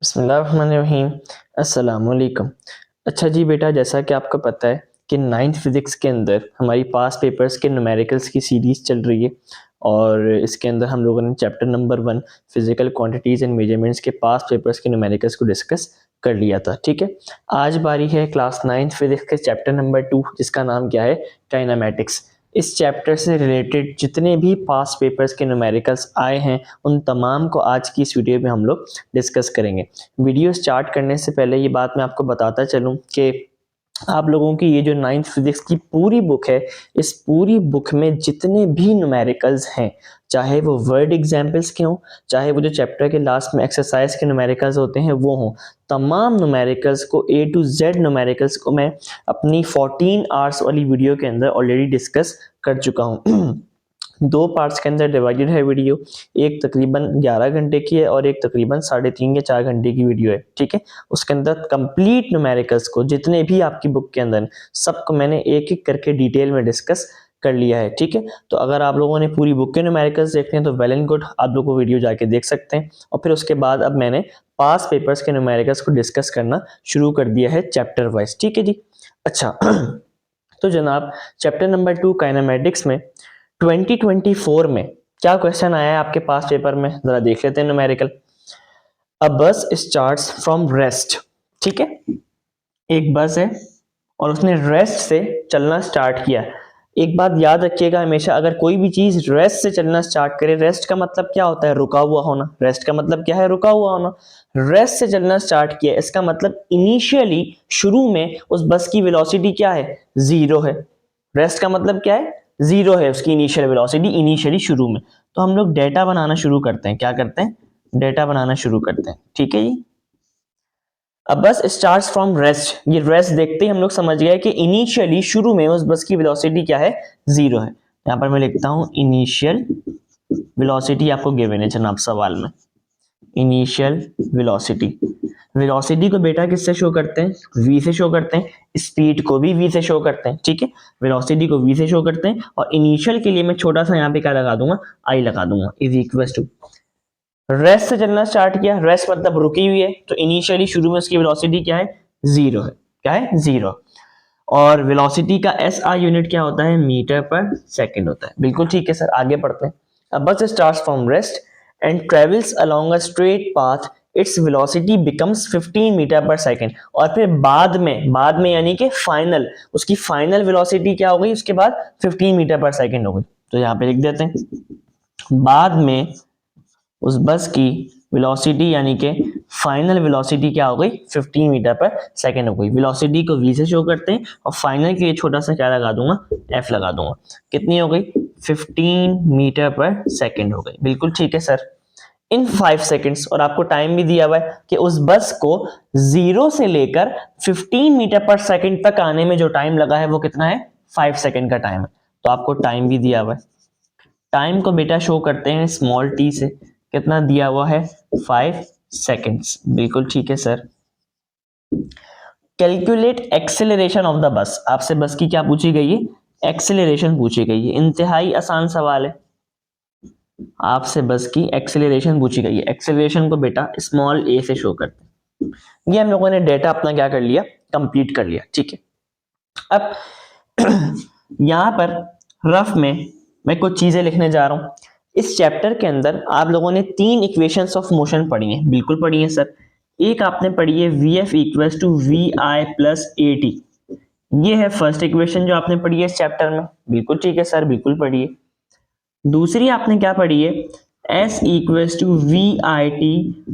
बिस्मिल्लाहिर्रहमानिर्रहीम। अस्सलामुअलैकुम। अच्छा जी बेटा, जैसा कि आपको पता है कि नाइन्थ फिज़िक्स के अंदर हमारी पास पेपर्स के न्यूमेरिकल्स की सीरीज़ चल रही है और इसके अंदर हम लोगों ने chapter number 1 physical quantities and measurements के पास पेपर्स के न्यूमेरिकल्स को डिस्कस कर लिया था। ठीक है, आज बारी है क्लास 9th फिज़िक्स के चैप्टर नंबर 2 जिसका नाम क्या है, काइनेमैटिक्स। इस चैप्टर से रिलेटेड जितने भी पास पेपर्स के न्यूमेरिकल्स आए हैं उन तमाम को आज की इस वीडियो में हम लोग डिस्कस करेंगे। वीडियो स्टार्ट करने से पहले ये बात मैं आपको बताता चलूं कि आप लोगों की ये जो 9th फिजिक्स की पूरी बुक है, इस पूरी बुक में जितने भी न्यूमेरिकल्स हैं, चाहे वो वर्ड एग्जाम्पल्स के हों, चाहे वो जो चैप्टर के लास्ट में एक्सरसाइज के न्यूमेरिकल्स होते हैं वो हों, तमाम न्यूमेरिकल्स को A to Z न्यूमेरिकल्स को मैं अपनी 14 आवर्स वाली वीडियो के अंदर ऑलरेडी डिस्कस कर चुका हूँ। दो पार्ट्स के अंदर डिवाइडेड है वीडियो, एक तकरीबन 11 घंटे की है और एक तकरीबन 3.5 या 4 घंटे की वीडियो है। ठीक है, उसके अंदर कंप्लीट न्यूमेरिकल्स को जितने भी आपकी बुक के अंदर सबको मैंने एक एक करके डिटेल में डिस्कस कर लिया है। ठीक है, तो अगर आप लोगों ने पूरी बुक के न्यूमेरिकल्स देखने हैं तो वेल एंड गुड, आप लोग को वीडियो जाके देख सकते हैं। और फिर उसके बाद अब मैंने पास पेपर्स के न्यूमेरिकल्स को डिस्कस करना शुरू कर दिया है चैप्टर वाइज। ठीक है जी, अच्छा तो जनाब चैप्टर नंबर 2 काइनेमैटिक्स में 2024 में क्या क्वेश्चन आया है आपके पास पेपर में, जरा देख लेते हैं न्यूमेरिकल। अ बस स्टार्ट्स फ्रॉम रेस्ट। ठीक है, एक बस है और उसने रेस्ट से चलना स्टार्ट किया। एक बात याद रखिएगा हमेशा, अगर कोई भी चीज रेस्ट से चलना स्टार्ट करे, रेस्ट का मतलब क्या होता है, रुका हुआ होना। रेस्ट का मतलब क्या है, रुका हुआ होना। रेस्ट से चलना स्टार्ट किया, इसका मतलब इनिशियली शुरू में उस बस की वेलोसिटी क्या है, जीरो है। रेस्ट का मतलब क्या है, जीरो है उसकी इनिशियल वेलोसिटी, इनिशियली शुरू में। तो हम लोग डेटा बनाना शुरू करते हैं, क्या करते हैं, डेटा बनाना शुरू करते हैं। ठीक है जी, अब बस स्टार्ट्स फ्रॉम रेस्ट, ये रेस्ट देखते ही हम लोग समझ गए कि इनिशियली शुरू में उस बस की वेलोसिटी क्या है, जीरो है। यहां पर मैं लिखता हूं इनिशियल वेलोसिटी, आपको गिवन है जनाब सवाल में, इनिशियल वेलोसिटी। वेलोसिटी को बेटा किससे शो करते हैं, v से शो करते हैं, स्पीड को भी v से शो करते हैं। ठीक है, वेलोसिटी को v से शो करते हैं और इनिशियल के लिए मैं छोटा सा यहाँ पे क्या लगा दूंगा, i लगा दूंगा, इज इक्वल टू रेस्ट से चलना स्टार्ट किया। रेस्ट मतलब रुकी हुई है, तो इनिशियली शुरू में उसकी वेलोसिटी क्या है, जीरो है। क्या है, जीरो। और वेलोसिटी का SI यूनिट क्या होता है, मीटर पर सेकंड होता है। बिल्कुल ठीक है सर, आगे पढ़ते हैं। A bus starts from rest and travels along a straight path. Its velocity becomes 15 metre per second. और फिर बाद में यानी कि फाइनल, उसकी फाइनल वेलोसिटी क्या हो गई, उसके बाद 15 मीटर पर सेकंड हो गई। तो यहाँ पे लिख देते हैं, बाद में उस बस की वेलोसिटी यानी कि फाइनल वेलोसिटी क्या हो गई, 15 मीटर पर सेकंड हो गई। वेलोसिटी को v से शो करते हैं और फाइनल के लिए छोटा सा क्या लगा दूंगा, f लगा दूंगा। कितनी हो गई, 15 मीटर पर सेकंड हो गई। बिल्कुल ठीक है सर, इन 5 सेकंड्स। और आपको टाइम भी दिया हुआ है कि उस बस को 0 से लेकर 15 मीटर पर सेकंड तक आने में जो टाइम लगा है वो कितना है, 5 सेकंड का टाइम है। तो आपको टाइम भी दिया हुआ है। टाइम को बेटा शो करते हैं स्मॉल t से, कितना दिया हुआ है, 5 सेकेंड्स। बिल्कुल ठीक है sir. Calculate acceleration of the बस, आपसे बस की क्या पूछी गई है, एक्सेलरेशन पूछी गई है। इंतहाई आसान सवाल है, आपसे बस की एक्सेलरेशन पूछी गई है। एक्सेलरेशन को बेटा स्मॉल a से शो करते हैं। ये हम लोगों ने डेटा अपना क्या कर लिया, कंप्लीट कर लिया। ठीक है, अब यहां पर रफ में मैं कुछ चीजें लिखने जा रहा हूं। इस चैप्टर के अंदर आप लोगों ने 3 इक्वेशंस ऑफ मोशन पढ़ी हैं, बिल्कुल पढ़ी हैं सर। एक आपने पढ़ी है VF equals to VI plus AT, ये है फर्स्ट इक्वेशन जो आपने पढ़ी है इस चैप्टर में। बिल्कुल ठीक है सर, बिल्कुल पढ़ी है। दूसरी आपने क्या पढ़ी है, S equals to VIT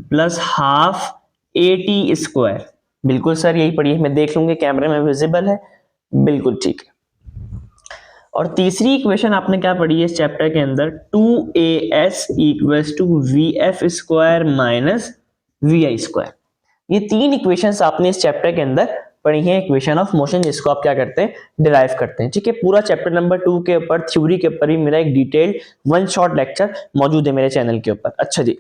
plus half AT square. बिल्कुल सर, यही पढ़ी है। मैं देख लूंगी कैमरे में विजिबल है, बिल्कुल ठीक है। और तीसरी इक्वेशन आपने क्या पढ़ी है इस चैप्टर के अंदर, 2AS equals to VF square minus VI square. ये 3 इक्वेशंस आपने इस चैप्टर के अंदर पढ़ी है, इक्वेशन ऑफ मोशन, जिसको आप क्या करते हैं, डिराइव करते हैं। ठीक है, पूरा चैप्टर नंबर 2 के ऊपर, थ्योरी के ऊपर ही मेरा एक डिटेल्ड 1 शॉट लेक्चर मौजूद है मेरे चैनल के ऊपर। अच्छा जी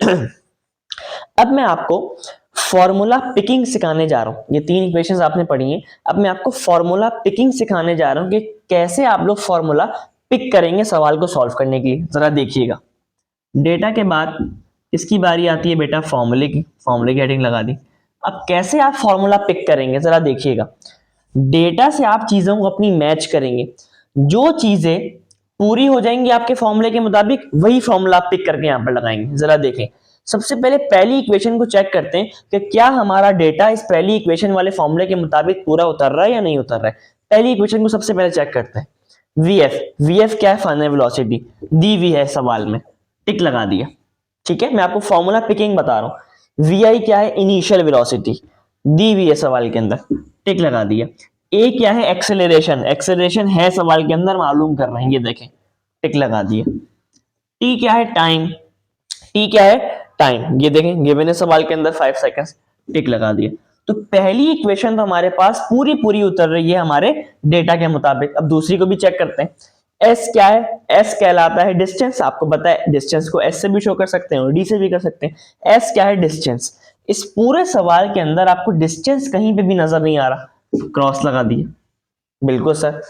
अब मैं आपको फॉर्मूला पिकिंग सिखाने जा रहा हूं। ये 3 इक्वेशंस आपने पढ़ी हैं, अब मैं आपको फॉर्मूला पिकिंग सिखाने जा रहा हूं कि कैसे आप लोग फॉर्मूला पिक करेंगे सवाल को सॉल्व करने के लिए। जरा देखिएगा, डेटा के बाद किसकी बारी आती है बेटा, फॉर्मूले की। फॉर्मूले की हेडिंग लगा दी। अब कैसे आप फॉर्मूला पिक करेंगे जरा देखिएगा। डेटा से आप चीजों को अपनी मैच करेंगे, जो चीजें पूरी हो जाएंगी आपके फॉर्मूले के मुताबिक वही फॉर्मूला आप पिक करके यहां पर लगाएंगे। जरा देखें, सबसे पहले पहली इक्वेशन को चेक करते हैं कि क्या हमारा डेटा इस पहली इक्वेशन वाले फॉर्मूले के मुताबिक पूरा उतर रहा है या नहीं उतर रहा है। पहली इक्वेशन को सबसे पहले चेक करते हैं। वीएफ क्या है, फाइनल वेलोसिटी दी हुई है सवाल में, टिक लगा दिया। ठीक है, मैं आपको फॉर्मूला पिकिंग बता रहा हूं। वी क्या है, इनिशियल वेलोसिटी दी हुई है सवाल के अंदर, टिक लगा दिया। ए क्या है, एक्सेलरेशन, एक्सेलरेशन है सवाल के अंदर, मालूम कर रहे हैं, ये देखें, टिक लगा दिया। टी क्या है, टाइम, टी क्या है, टाइम, ये देखें गिवन है सवाल के अंदर 5 सेकंड्स, टिक लगा दिया। तो पहली इक्वेशन तो हमारे पास पूरी पूरी उतर रही है हमारे डेटा के मुताबिक। अब दूसरी को भी चेक करते हैं। एस क्या है, एस कहलाता है डिस्टेंस, आपको पता है डिस्टेंस को एस से भी शो कर सकते हैं और डी से भी कर सकते हैं। एस क्या है, डिस्टेंस। इस पूरे सवाल के अंदर आपको डिस्टेंस कहीं पे भी नजर नहीं आ रहा, क्रॉस लगा दिया। बिल्कुल सर।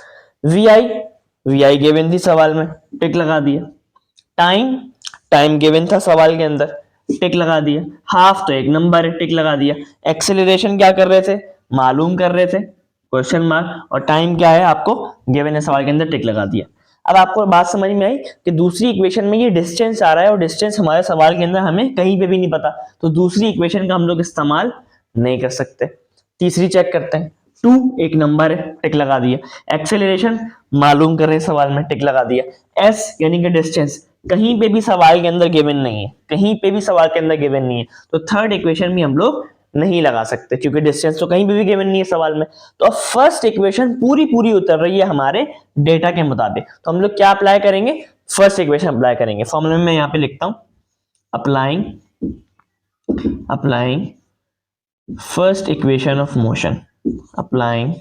वी आई गिवन थी सवाल में, टिक लगा दिया। टाइम, टाइम गिवन था सवाल के अंदर, टिक लगा दिया। हाफ तो एक नंबर है, टिक लगा दिया। एक्सेलरेशन क्या कर रहे थे, मालूम कर रहे थे, क्वेश्चन मार्क। और टाइम क्या है आपको गिवन है सवाल के अंदर, टिक लगा दिया। अब आपको बात समझ में आई कि दूसरी इक्वेशन में ये डिस्टेंस आ रहा है और डिस्टेंस हमारे सवाल के अंदर हमें कहीं पे भी नहीं पता, तो दूसरी इक्वेशन का हम लोग इस्तेमाल नहीं कर सकते। तीसरी चेक करते हैं। 2 एक नंबर है, टिक लगा दिया। एक्सेलरेशन मालूम कर रहे सवाल में, टिक लगा दिया। एस यानी कि डिस्टेंस कहीं पे भी सवाल के अंदर गिवन नहीं है, कहीं पे भी सवाल के अंदर गिवन नहीं है, तो थर्ड इक्वेशन भी हम लोग नहीं लगा सकते क्योंकि डिस्टेंस तो कहीं पे भी गिवन नहीं है सवाल में। तो अब फर्स्ट इक्वेशन पूरी पूरी उतर रही है हमारे डेटा के मुताबिक, तो हम लोग क्या अप्लाई करेंगे, फर्स्ट इक्वेशन अप्लाई करेंगे। फॉर्मूला में यहां पे लिखता हूं, applying first equation of motion, applying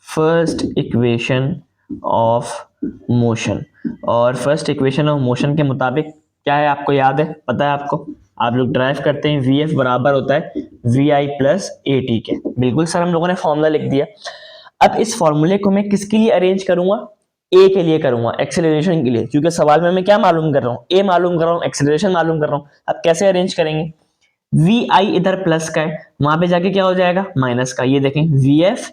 first equation of motion. और फर्स्ट इक्वेशन ऑफ मोशन के मुताबिक क्या है, आपको याद है, पता है आपको, आप लोग ड्राइव करते हैं, वी एफ बराबर होता है V I plus A T के। बिल्कुल सर, हम लोगों ने फॉर्मूला लिख दिया। अब इस फॉर्मूले को मैं किसके लिए अरेंज करूंगा, ए के लिए करूंगा, एक्सेलरेशन के लिए, क्योंकि सवाल में मैं क्या मालूम कर रहा हूँ, ए मालूम कर रहा हूँ, एक्सेलरेशन मालूम कर रहा हूँ। अब कैसे अरेंज करेंगे, वी आई इधर प्लस का है, वहां पे जाके क्या हो जाएगा, माइनस का। ये देखें, वी एफ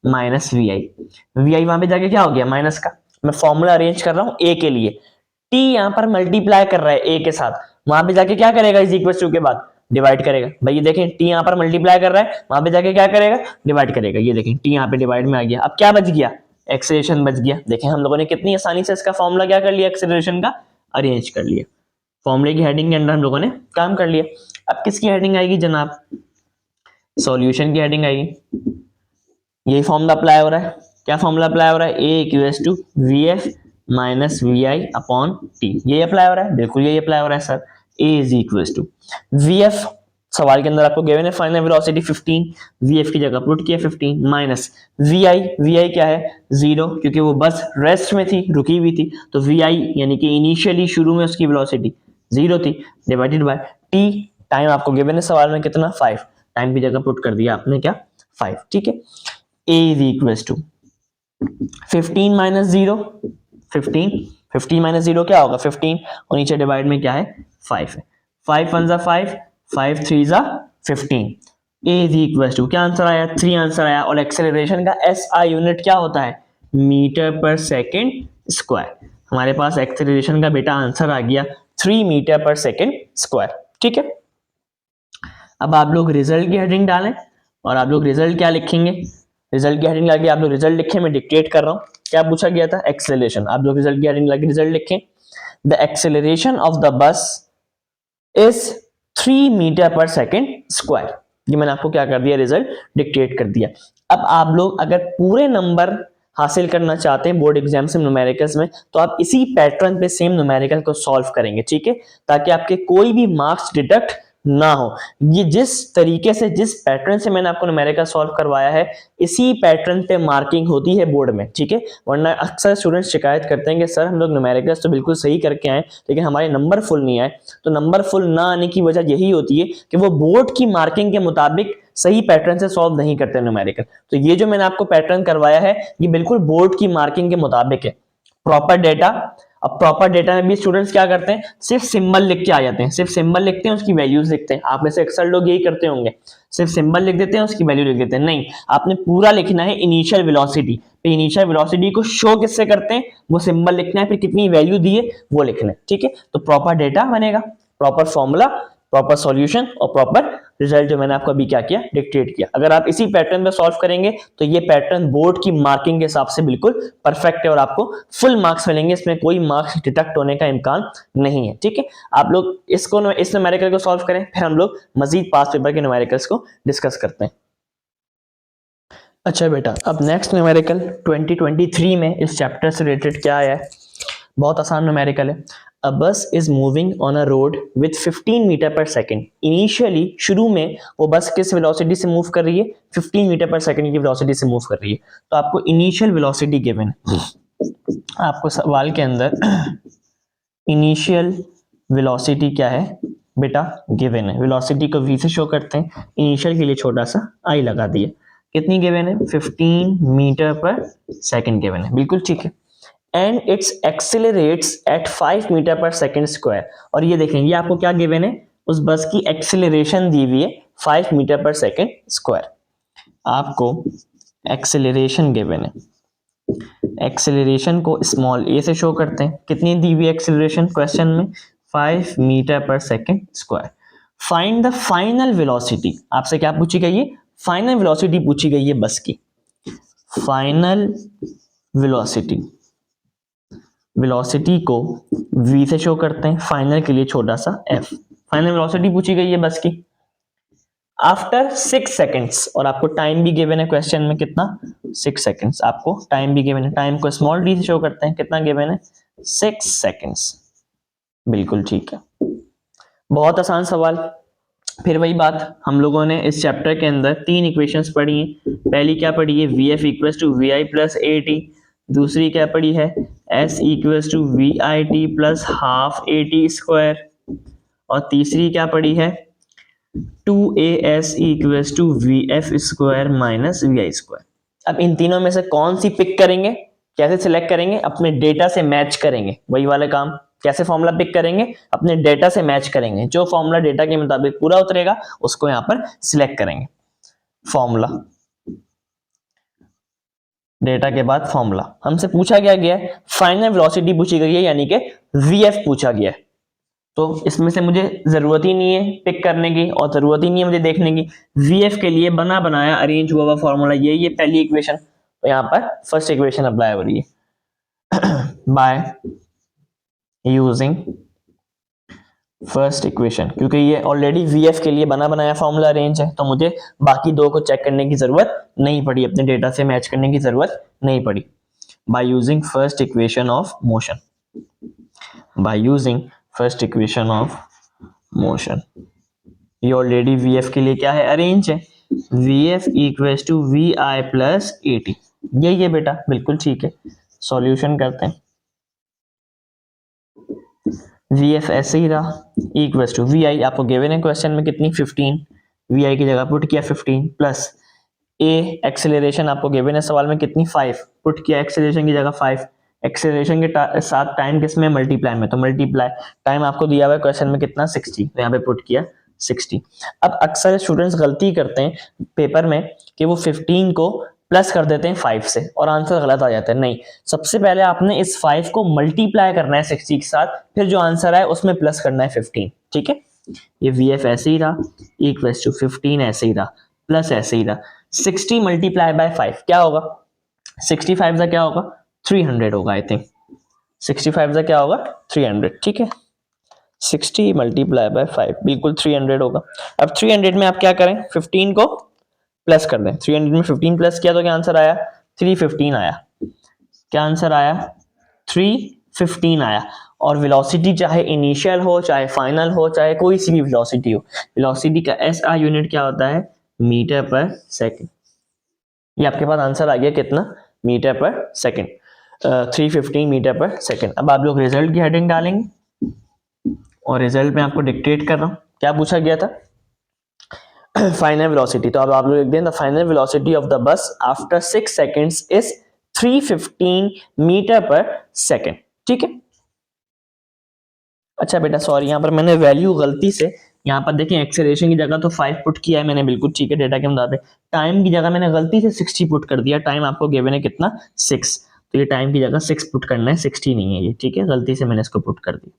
माइनस वी आई वहां पे जाके क्या हो गया, माइनस का। मैं फॉर्मूला अरेंज कर रहा हूं ए के लिए, टी यहां पर मल्टीप्लाई कर रहा है ए के साथ, वहां पे जाके क्या करेगा, इज इक्वल टू के बाद डिवाइड करेगा। भाई ये देखें, टी यहां पर मल्टीप्लाई कर रहा है, वहां पे जाके क्या करेगा, डिवाइड करेगा। ये देखें, टी यहां पे डिवाइड में आ गया। अब क्या बच गया, एक्सेलरेशन बच गया। देखें हम लोगों ने कितनी आसानी से इसका फॉर्मूला क्या कर लिया, एक्सेलरेशन का अरेंज कर लिया। फॉर्मूले की हेडिंग के अंदर हम लोगों ने काम कर लिया। अब किसकी हेडिंग आएगी जनाब, सॉल्यूशन की हेडिंग आएगी। यही फॉर्मूला अप्लाई हो रहा है, क्या फॉर्मूला अप्लाई हो रहा है, A equals to V F minus V I upon T, यही अप्लाई हो रहा है, बिल्कुल यही अप्लाई हो रहा है sir. A is equals to V F, सवाल के अंदर आपको गिवन है फाइनल वेलोसिटी 15, वी एफ की जगह पुट किया 15, माइनस वी आई क्या है 0, क्योंकि वो बस रेस्ट में थी, रुकी हुई थी, तो वी आई यानी कि इनिशियली शुरू में उसकी वेलोसिटी 0 थी, डिवाइडेड बाय टी, टाइम आपको गिवन है सवाल में कितना 5, टाइम की जगह पुट कर दिया आपने क्या 5, ठीक है। A is equals to 15 minus 0, 15 minus 0 क्या होगा 15, और नीचे डिवाइड में क्या है 5 है, 5 1 5, 5 3 15। A is equals to क्या आंसर आया 3 आंसर आया। और एक्सेलरेशन का SI यूनिट क्या होता है, मीटर पर सेकेंड स्क्वायर। हमारे पास एक्सेलरेशन का बेटा आंसर आ गया 3 मीटर पर सेकेंड स्क्वायर, ठीक है। अब आप लोग रिजल्ट की हेडिंग डालें और आप लोग रिजल्ट क्या लिखेंगे, रिजल्ट की हेडिंग लगे आप लोग रिजल्ट लिखें, मैं डिक्टेट कर रहा हूं, क्या पूछा गया था, एक्सेलरेशन। आप लोग रिजल्ट की हेडिंग लगे रिजल्ट लिखें, the acceleration of the bus is 3 metre per second square. ये मैंने आपको क्या कर दिया, रिजल्ट डिक्टेट कर दिया। अब आप लोग अगर पूरे नंबर हासिल करना चाहते हैं बोर्ड एग्जाम से न्यूमेरिकल्स में, तो आप इसी पैटर्न पे सेम न्यूमेरिकल को सॉल्व करेंगे, ठीक है, ताकि आपके कोई भी मार्क्स डिडक्ट ना हो। ये जिस तरीके से, जिस पैटर्न से मैंने आपको न्यूमेरिकल सॉल्व करवाया है, इसी पैटर्न पे मार्किंग होती है बोर्ड में, ठीक है। वरना अक्सर स्टूडेंट्स शिकायत करते हैं कि सर हम लोग न्यूमेरिकल्स तो बिल्कुल सही करके आए लेकिन हमारे नंबर फुल नहीं आए। तो नंबर फुल ना आने की वजह यही होती है कि वो बोर्ड की मार्किंग के मुताबिक सही पैटर्न से सॉल्व नहीं करते न्यूमेरिकल। तो ये जो मैंने आपको पैटर्न करवाया है, ये बिल्कुल बोर्ड की मार्किंग के मुताबिक है, प्रॉपर डेटा अब प्रॉपर डेटा में भी स्टूडेंट्स क्या करते हैं, सिर्फ सिंबल लिख के आ जाते हैं, सिर्फ सिंबल लिखते हैं, उसकी वैल्यूज लिखते हैं। आप में से अक्सर लोग यही करते होंगे, सिर्फ सिंबल लिख देते हैं, उसकी वैल्यू लिख देते हैं। नहीं, आपने पूरा लिखना है इनिशियल वेलोसिटी। इनिशियल वेलोसिटी को शो किससे करते हैं, वो सिंबल लिखना है, फिर कितनी वैल्यू दी है वो लिखना है, ठीक है। तो प्रॉपर डेटा बनेगा, प्रॉपर फॉर्मूला, प्रॉपर सॉल्यूशन और प्रॉपर रिजल्ट जो मैंने आपको अभी क्या किया, डिक्टेट किया। अगर आप इसी पैटर्न में सॉल्व करेंगे तो ये पैटर्न बोर्ड की मार्किंग के हिसाब से बिल्कुल परफेक्ट है और आपको फुल मार्क्स मिलेंगे, इसमें कोई मार्क्स डिडक्ट होने का इम्कान नहीं है, ठीक है। आप लोग इसको इस न्यूमेरिकल को सॉल्व करें, फिर हम लोग मजीद पास्ट पेपर के न्यूमेरिकल्स को डिस्कस करते हैं। अच्छा बेटा, अब नेक्स्ट न्यूमेरिकल 2023 में इस चैप्टर से रिलेटेड क्या आया है, बहुत आसान न्यूमेरिकल है। A bus is moving on a road with 15 metre per second. Initially शुरू में वो बस किस वेलोसिटी से मूव कर रही है, 15 मीटर पर सेकेंड की वेलोसिटी से मूव कर रही है। तो आपको इनिशियल वेलोसिटी गिवन है, आपको सवाल के अंदर इनिशियल वेलोसिटी क्या है बेटा गिवन है। वेलोसिटी को v से शो करते हैं, इनिशियल के लिए छोटा सा i लगा दिया। कितनी गिवन है, 15 मीटर पर सेकेंड गिवन है, बिल्कुल ठीक है। And it's accelerates at 5 metre per second square. और ये देखेंगे आपको क्या गिवन है, उस बस की एक्सेलरेशन दी हुई है 5 मीटर पर सेकेंड स्क्वायर। आपको एक्सेलरेशन गिवन है, एक्सेलरेशन को स्मॉल a से शो करते हैं। कितनी दी हुई एक्सेलरेशन क्वेश्चन में, 5 metre per second square. Find the final velocity, आपसे क्या पूछी गई है, फाइनल वेलोसिटी पूछी गई है बस की। फाइनल वेलोसिटी, वेलोसिटी को v से शो करते हैं, फाइनल के लिए छोटा सा f। फाइनल वेलोसिटी पूछी गई है बस की आफ्टर 6 सेकेंड्स, और आपको टाइम भी गिवन है क्वेश्चन में, कितना, 6 सेकेंड्स। आपको टाइम भी गिवन है, टाइम को स्मॉल d से शो करते हैं, कितना गिवन है, 6 सेकेंड्स, बिल्कुल ठीक है। बहुत आसान सवाल। फिर वही बात, हम लोगों ने इस चैप्टर के अंदर 3 इक्वेशंस पढ़ी हैं। पहली क्या पढ़ी है, vf equals to vi plus at। दूसरी क्या पढ़ी है, s equals to vit plus half at square. और तीसरी क्या पढ़ी है, 2as equals to vf square minus vi square. अब इन तीनों में से कौन सी पिक करेंगे, कैसे सिलेक्ट करेंगे, अपने डेटा से मैच करेंगे, वही वाला काम। कैसे फॉर्मूला पिक करेंगे, अपने डेटा से मैच करेंगे, जो फॉर्मूला डेटा के मुताबिक पूरा उतरेगा उसको यहाँ पर सिलेक्ट करेंगे। फॉर्मूला, डेटा के बाद फॉर्मूला। हमसे पूछा गया है फाइनल वेलोसिटी पूछी गई है, यानी कि vf पूछा गया है। तो इसमें से मुझे जरूरत ही नहीं है पिक करने की और जरूरत ही नहीं है मुझे देखने की। vf के लिए बना बनाया अरेंज हुआ फॉर्मूला ये पहली इक्वेशन, तो यहाँ पर फर्स्ट इक्वेशन अप्लाई हो रही है बाय यूजिंग फर्स्ट इक्वेशन। क्योंकि ये ऑलरेडी vf के लिए बना बनाया फॉर्मूला अरेंज है, तो मुझे बाकी दो को चेक करने की जरूरत नहीं पड़ी, अपने डेटा से मैच करने की जरूरत नहीं पड़ी। By using first equation of motion, by using first equation of motion, ये ऑलरेडी vf के लिए क्या है, अरेंज है। vf equals to vi plus at, यही है बेटा, बिल्कुल ठीक है। सॉल्यूशन करते हैं, vf ऐसे ही रहा, इक्वल्स टू vi आपको गिवन है क्वेश्चन में कितनी, 15, vi की जगह पुट किया 15 प्लस a एक्सेलरेशन आपको गिवन है सवाल में कितनी, 5, पुट किया एक्सेलरेशन की जगह 5। एक्सेलरेशन के साथ टाइम किसमें, मल्टीप्लाई में, तो मल्टीप्लाई टाइम आपको दिया हुआ है क्वेश्चन में कितना, 60, तो यहाँ पे पुट किया 60। अब अक्सर स्टूडेंट्स गलती करते हैं पेपर में कि वो 15 को प्लस कर देते हैं 5 से और आंसर गलत आ जाता है। नहीं, सबसे पहले आपने इस 5 को मल्टीप्लाई करना है 60 के साथ, फिर जो आंसर आए उसमें प्लस करना है 15, ठीक है। ये vf ऐसे ही रहा, इक्वल्स टू 15 ऐसे ही रहा, प्लस ऐसे ही रहा। 60 मल्टीप्लाई बाय 5 क्या होगा, 65 का क्या होगा, 300 होगा, आई थिंक 65 का क्या होगा, 300, ठीक है। 60 मल्टीप्लाई बाय 5 बिल्कुल 300 होगा। अब 300 में आप क्या करें, 15 को प्लस कर दें। 300 में 15 प्लस किया तो क्या आंसर आया, 315 आया। क्या आंसर आया, 315 आया। और वेलोसिटी चाहे इनिशियल हो, चाहे फाइनल हो, चाहे कोई सी भी वेलोसिटी हो, वेलोसिटी का SI यूनिट क्या होता है, मीटर पर सेकेंड। ये आपके पास आंसर आ गया कितना, metre per second, 315 metre per second. अब आप लोग रिजल्ट की हेडिंग डालेंगे और रिजल्ट में आपको डिक्टेट कर रहा हूं, क्या पूछा गया था, फाइनल वेलोसिटी। तो अब आप लोग लिख दें, the final velocity of the bus after 6 seconds is 315 metre per second, ठीक है। अच्छा बेटा सॉरी, यहाँ पर मैंने वैल्यू गलती से, यहाँ पर देखें एक्सेलरेशन की जगह तो 5 पुट किया है मैंने, बिल्कुल ठीक है डेटा के मुताबिक। टाइम की जगह मैंने गलती से 60 पुट कर दिया। टाइम आपको गिवन है कितना, 6, तो ये टाइम की जगह 6 पुट करना है, 60 नहीं है ये, ठीक है, गलती से मैंने इसको पुट कर दिया।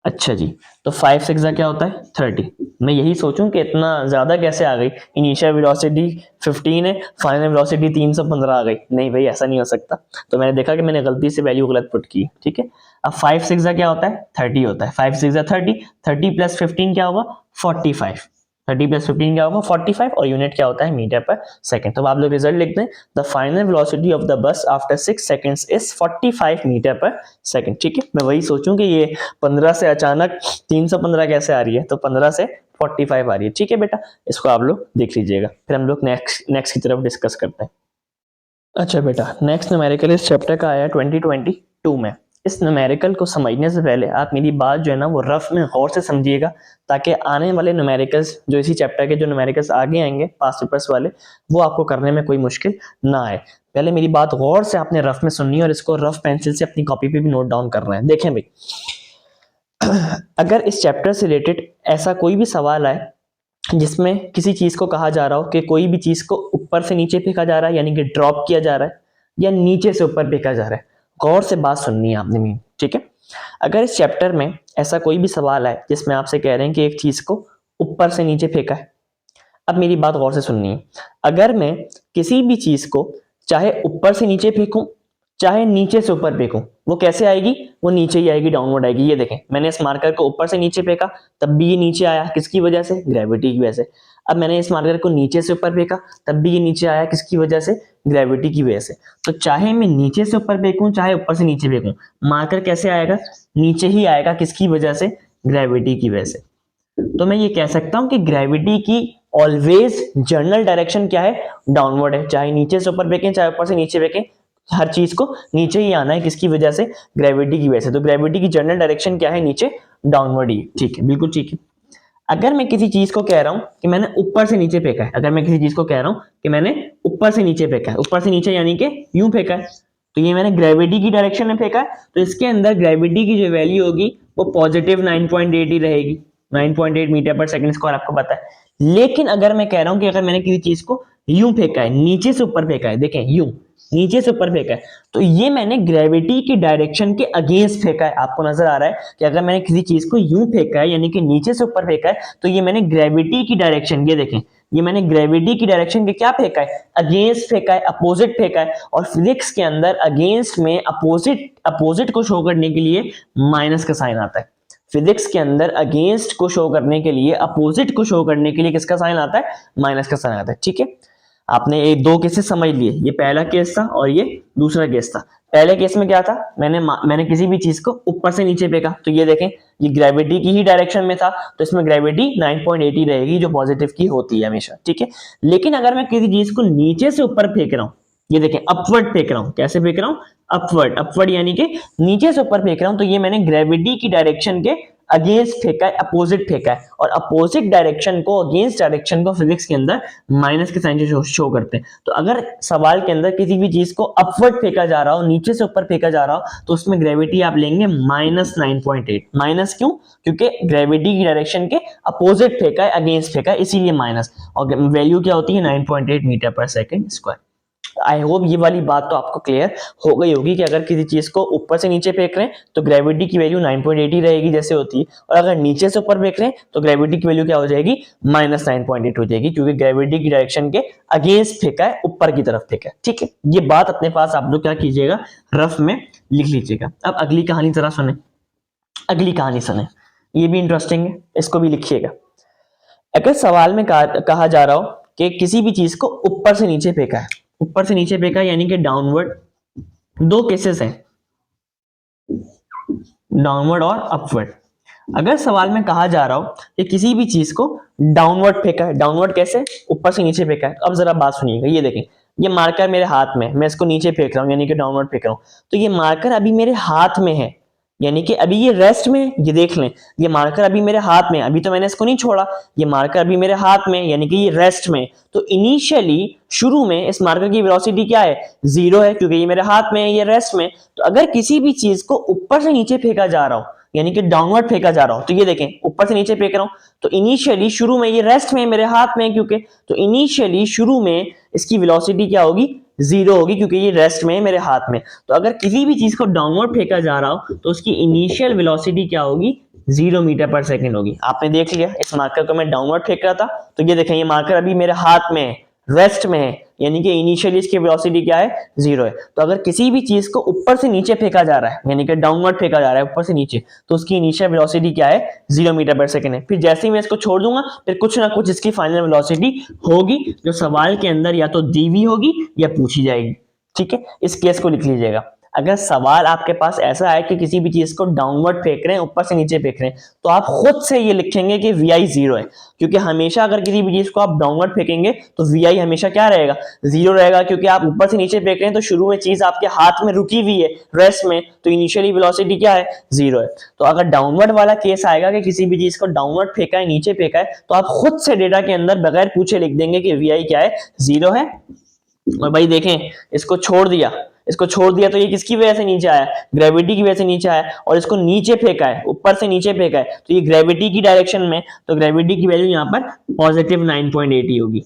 अच्छा जी, तो 5 6 क्या होता है 30। मैं यही सोचूं कि इतना ज्यादा कैसे आ गई, इनिशियल वेलोसिटी 15 है, फाइनल वेलोसिटी 315 आ गई। नहीं भाई ऐसा नहीं हो सकता, तो मैंने देखा कि मैंने गलती से वैल्यू गलत पुट की, ठीक है। अब 5 6 क्या होता है 30 होता है, 5 6 30, 30 प्लस 15 क्या होगा 45, 30 प्लस 15 क्या होगा 45, और यूनिट क्या होता है मीटर पर सेकंड। तो आप लोग रिजल्ट लिखते हैं, the final velocity of the bus after 6 seconds is 45 metre per second, ठीक है। मैं वही सोचूं कि ये 15 से अचानक 315 कैसे आ रही है, तो 15 से 45 आ रही है, ठीक है बेटा, इसको आप लोग देख लीजिएगा, फिर हम लोग नेक्स्ट की तरफ डिस्कस करते हैं। अच्छा बेटा, नेक्स्ट न्यूमेरिकल इस चैप्टर का आया 2022 में। इस न्यूमेरिकल को समझने से पहले आप मेरी बात जो है ना वो रफ में गौर से समझिएगा, ताकि आने वाले न्यूमेरिकल्स जो इसी चैप्टर के जो न्यूमेरिकल्स आगे आएंगे पास्ट पेपर्स वाले, वो आपको करने में कोई मुश्किल ना आए। पहले मेरी बात गौर से आपने रफ में सुननी है, और इसको रफ पेंसिल से अपनी कॉपी पे भी नोट डाउन करना है। देखें भाई, अगर इस चैप्टर से रिलेटेड ऐसा कोई भी सवाल आए जिसमें किसी चीज को कहा जा रहा हो कि कोई भी चीज को ऊपर से नीचे फेंका जा रहा है, यानी कि ड्रॉप किया जा रहा है, या नीचे से ऊपर फेंका जा रहा है, गौर से बात सुननी है आपने मेरी, ठीक है। अगर इस चैप्टर में ऐसा कोई भी सवाल आए जिसमें आपसे कह रहे हैं कि एक चीज को ऊपर से नीचे फेंका है, अब मेरी बात गौर से सुननी है। अगर मैं किसी भी चीज को चाहे ऊपर से नीचे फेंकूं चाहे नीचे से ऊपर फेंकूं, वो कैसे आएगी, वो नीचे ही आएगी, डाउनवर्ड आएगी। ये देखें, मैंने इस मार्कर को ऊपर से नीचे फेंका तब भी ये नीचे आया, किसकी वजह से, ग्रेविटी की वजह से। अब मैंने इस मार्कर को नीचे से ऊपर फेंका तब भी ये नीचे आया, किसकी वजह से, ग्रेविटी की वजह से। तो चाहे मैं नीचे से ऊपर फेंकूं चाहे ऊपर से नीचे फेंकूं, मार्कर कैसे आएगा, नीचे ही आएगा, किसकी वजह से, ग्रेविटी की वजह से। तो मैं ये कह सकता हूं कि ग्रेविटी की ऑलवेज जनरल डायरेक्शन क्या है, डाउनवर्ड है। चाहे नीचे से ऊपर फेंकें चाहे ऊपर से नीचे फेंकें, हर चीज को नीचे ही आना है, किसकी वजह से, ग्रेविटी की वजह से। तो ग्रेविटी की जनरल डायरेक्शन क्या है, नीचे, डाउनवर्ड ही, ठीक है, बिल्कुल ठीक है। अगर मैं किसी चीज को कह रहा हूं कि मैंने ऊपर से नीचे फेंका है, अगर मैं किसी चीज को कह रहा हूं कि मैंने ऊपर से नीचे फेंका है, ऊपर से नीचे यानी कि यूं फेंका है, तो ये मैंने ग्रेविटी की डायरेक्शन में फेंका है, तो इसके अंदर ग्रेविटी की जो वैल्यू होगी वो पॉजिटिव 9.8 ही रहेगी, 9.8 मीटर पर सेकंड स्क्वायर, आपको पता है। लेकिन अगर मैं कह रहा हूं कि अगर मैंने किसी चीज को यूं फेंका है, नीचे से ऊपर फेंका है, देखें यूं नीचे से ऊपर फेंका है, तो ये मैंने ग्रेविटी की डायरेक्शन के अगेंस्ट फेंका है। आपको नजर आ रहा है कि अगर मैंने किसी चीज को यूं फेंका है यानी कि नीचे से ऊपर फेंका है, तो ये मैंने ग्रेविटी की डायरेक्शन, ये देखें, ये मैंने ग्रेविटी की डायरेक्शन के क्या फेंका है, अगेंस्ट फेंका है, अपोजिट फेंका है। और फिजिक्स के अंदर अगेंस्ट में अपोजिट को शो करने के लिए माइनस का साइन आता है। फिजिक्स के अंदर अगेंस्ट को शो करने के लिए, अपोजिट को शो करने के लिए किसका साइन आता है, माइनस का साइन आता है, ठीक है। आपने ये दो केसेस समझ लिए, ये पहला केस था और ये दूसरा केस था। पहले केस में क्या था, मैंने किसी भी चीज को ऊपर से नीचे फेंका, तो ये देखें ये ग्रेविटी की ही डायरेक्शन में था, तो इसमें ग्रेविटी 9.80 रहेगी जो पॉजिटिव की होती है हमेशा, ठीक है। लेकिन अगर मैं किसी चीज को नीचे से ऊपर फेंक रहा हूं, ये देखें अपवर्ड फेंक रहा हूं, कैसे फेंक रहा हूं, अपवर्ड, अपवर्ड यानी कि नीचे से ऊपर फेंक रहा हूं, तो ये मैंने ग्रेविटी की डायरेक्शन के अगेंस्ट फेंका है, अपोजिट फेंका है। और अपोजिट डायरेक्शन को, अगेंस्ट डायरेक्शन को फिजिक्स के अंदर माइनस के साइन से शो करते हैं। तो अगर सवाल के अंदर किसी भी चीज को अपवर्ड फेंका जा रहा हो, नीचे से ऊपर फेंका जा रहा हो, तो उसमें ग्रेविटी आप लेंगे -9.8। माइनस क्यों, क्योंकि ग्रेविटी की डायरेक्शन के अपोजिट फेंका है, अगेंस्ट फेंका है, इसीलिए माइनस। और वैल्यू क्या होती है 9.8 metre per second square. I hope ये वाली बात तो आपको क्लियर हो गई होगी कि अगर किसी चीज को ऊपर से नीचे फेंक रहे हैं तो ग्रेविटी की वैल्यू 9.8 रहेगी जैसे होती है, और अगर नीचे से ऊपर फेंक रहे हैं तो ग्रेविटी की वैल्यू क्या हो जाएगी, -9.8 हो जाएगी, क्योंकि ग्रेविटी की डायरेक्शन के अगेंस्ट फेंका है, ऊपर की तरफ फेंका है, ठीक है। ये बात अपने पास आप लोग क्या कीजिएगा, रफ में लिख लीजिएगा। अब अगली कहानी जरा सुने, अगली कहानी सुने, ये भी इंटरेस्टिंग है, इसको भी लिखिएगा। अगर सवाल में कहा जा रहा हो कि किसी भी चीज को ऊपर से नीचे फेंका है, ऊपर से नीचे फेंका यानी कि डाउनवर्ड, दो केसेस हैं, डाउनवर्ड और अपवर्ड। अगर सवाल में कहा जा रहा हो कि किसी भी चीज को डाउनवर्ड फेंका है, डाउनवर्ड कैसे, ऊपर से नीचे फेंका है, तो अब जरा बात सुनिएगा। ये देखें, ये मार्कर मेरे हाथ में, मैं इसको नीचे फेंक रहा हूं यानी कि डाउनवर्ड फेंक रहा हूं, तो ये मार्कर अभी मेरे हाथ में है, यानी कि अभी ये रेस्ट में, ये देख लें, ये मार्कर अभी मेरे हाथ में, अभी तो मैंने इसको नहीं छोड़ा, ये मार्कर अभी मेरे हाथ में यानी कि ये रेस्ट में। तो इनिशियली शुरू में इस मार्कर की वेलोसिटी क्या है, 0 है, क्योंकि ये मेरे हाथ में है, ये रेस्ट में। तो अगर किसी भी चीज को ऊपर से नीचे फेंका जा रहा हो, यानी कि डाउनवर्ड फेंका जा रहा हो, तो ये देखें ऊपर से नीचे फेंक रहा हूं, तो इनिशियली शुरू में ये रेस्ट में मेरे हाथ में है क्योंकि, तो इनिशियली शुरू में इसकी वेलोसिटी क्या होगी, जीरो होगी, क्योंकि ये रेस्ट में है मेरे हाथ में। तो अगर किसी भी चीज को डाउनवर्ड फेंका जा रहा हो तो उसकी इनिशियल वेलोसिटी क्या होगी, 0 मीटर पर सेकंड होगी। आपने देख लिया इस मार्कर को मैं डाउनवर्ड फेंक रहा था, तो ये देखें ये मार्कर अभी मेरे हाथ में है, रेस्ट में है, यानी कि इनिशियली इसकी वेलोसिटी क्या है, 0 है। तो अगर किसी भी चीज को ऊपर से नीचे फेंका जा रहा है, यानी कि डाउनवर्ड फेंका जा रहा है ऊपर से नीचे, तो उसकी इनिशियल वेलोसिटी क्या है, 0 मीटर पर सेकंड है। फिर जैसे ही मैं इसको छोड़ दूंगा फिर कुछ ना कुछ इसकी फाइनल वेलोसिटी होगी जो सवाल के अंदर या तो दी हुई होगी या पूछी जाएगी। ठीक है, इस केस को लिख लीजिएगा। अगर सवाल आपके पास ऐसा है कि किसी भी चीज को डाउनवर्ड फेंक रहे हैं, ऊपर से नीचे फेंक रहे हैं, तो आप खुद से ये लिखेंगे कि vi 0 है, क्योंकि हमेशा अगर किसी भी चीज को आप डाउनवर्ड फेंकेंगे तो vi हमेशा क्या रहेगा, 0 रहेगा, क्योंकि आप ऊपर से नीचे फेंक रहे हैं तो शुरू में चीज आपके हाथ में रुकी हुई है रेस्ट में, तो इनिशियली वेलोसिटी क्या है, 0 है। तो अगर डाउनवर्ड वाला केस आएगा कि किसी भी चीज को डाउनवर्ड फेंका है, नीचे फेंका है, तो आप खुद से डेटा के अंदर बगैर पूछे लिख देंगे कि vi क्या है, 0 है। और भाई देखें इसको छोड़ दिया, इसको छोड़ दिया तो ये किसकी वजह से नीचे आया, ग्रेविटी की वजह से नीचे आया, और इसको नीचे फेंका है, ऊपर से नीचे फेंका है, तो ये ग्रेविटी की डायरेक्शन में, तो ग्रेविटी की वैल्यू यहाँ पर पॉजिटिव 9.8 होगी।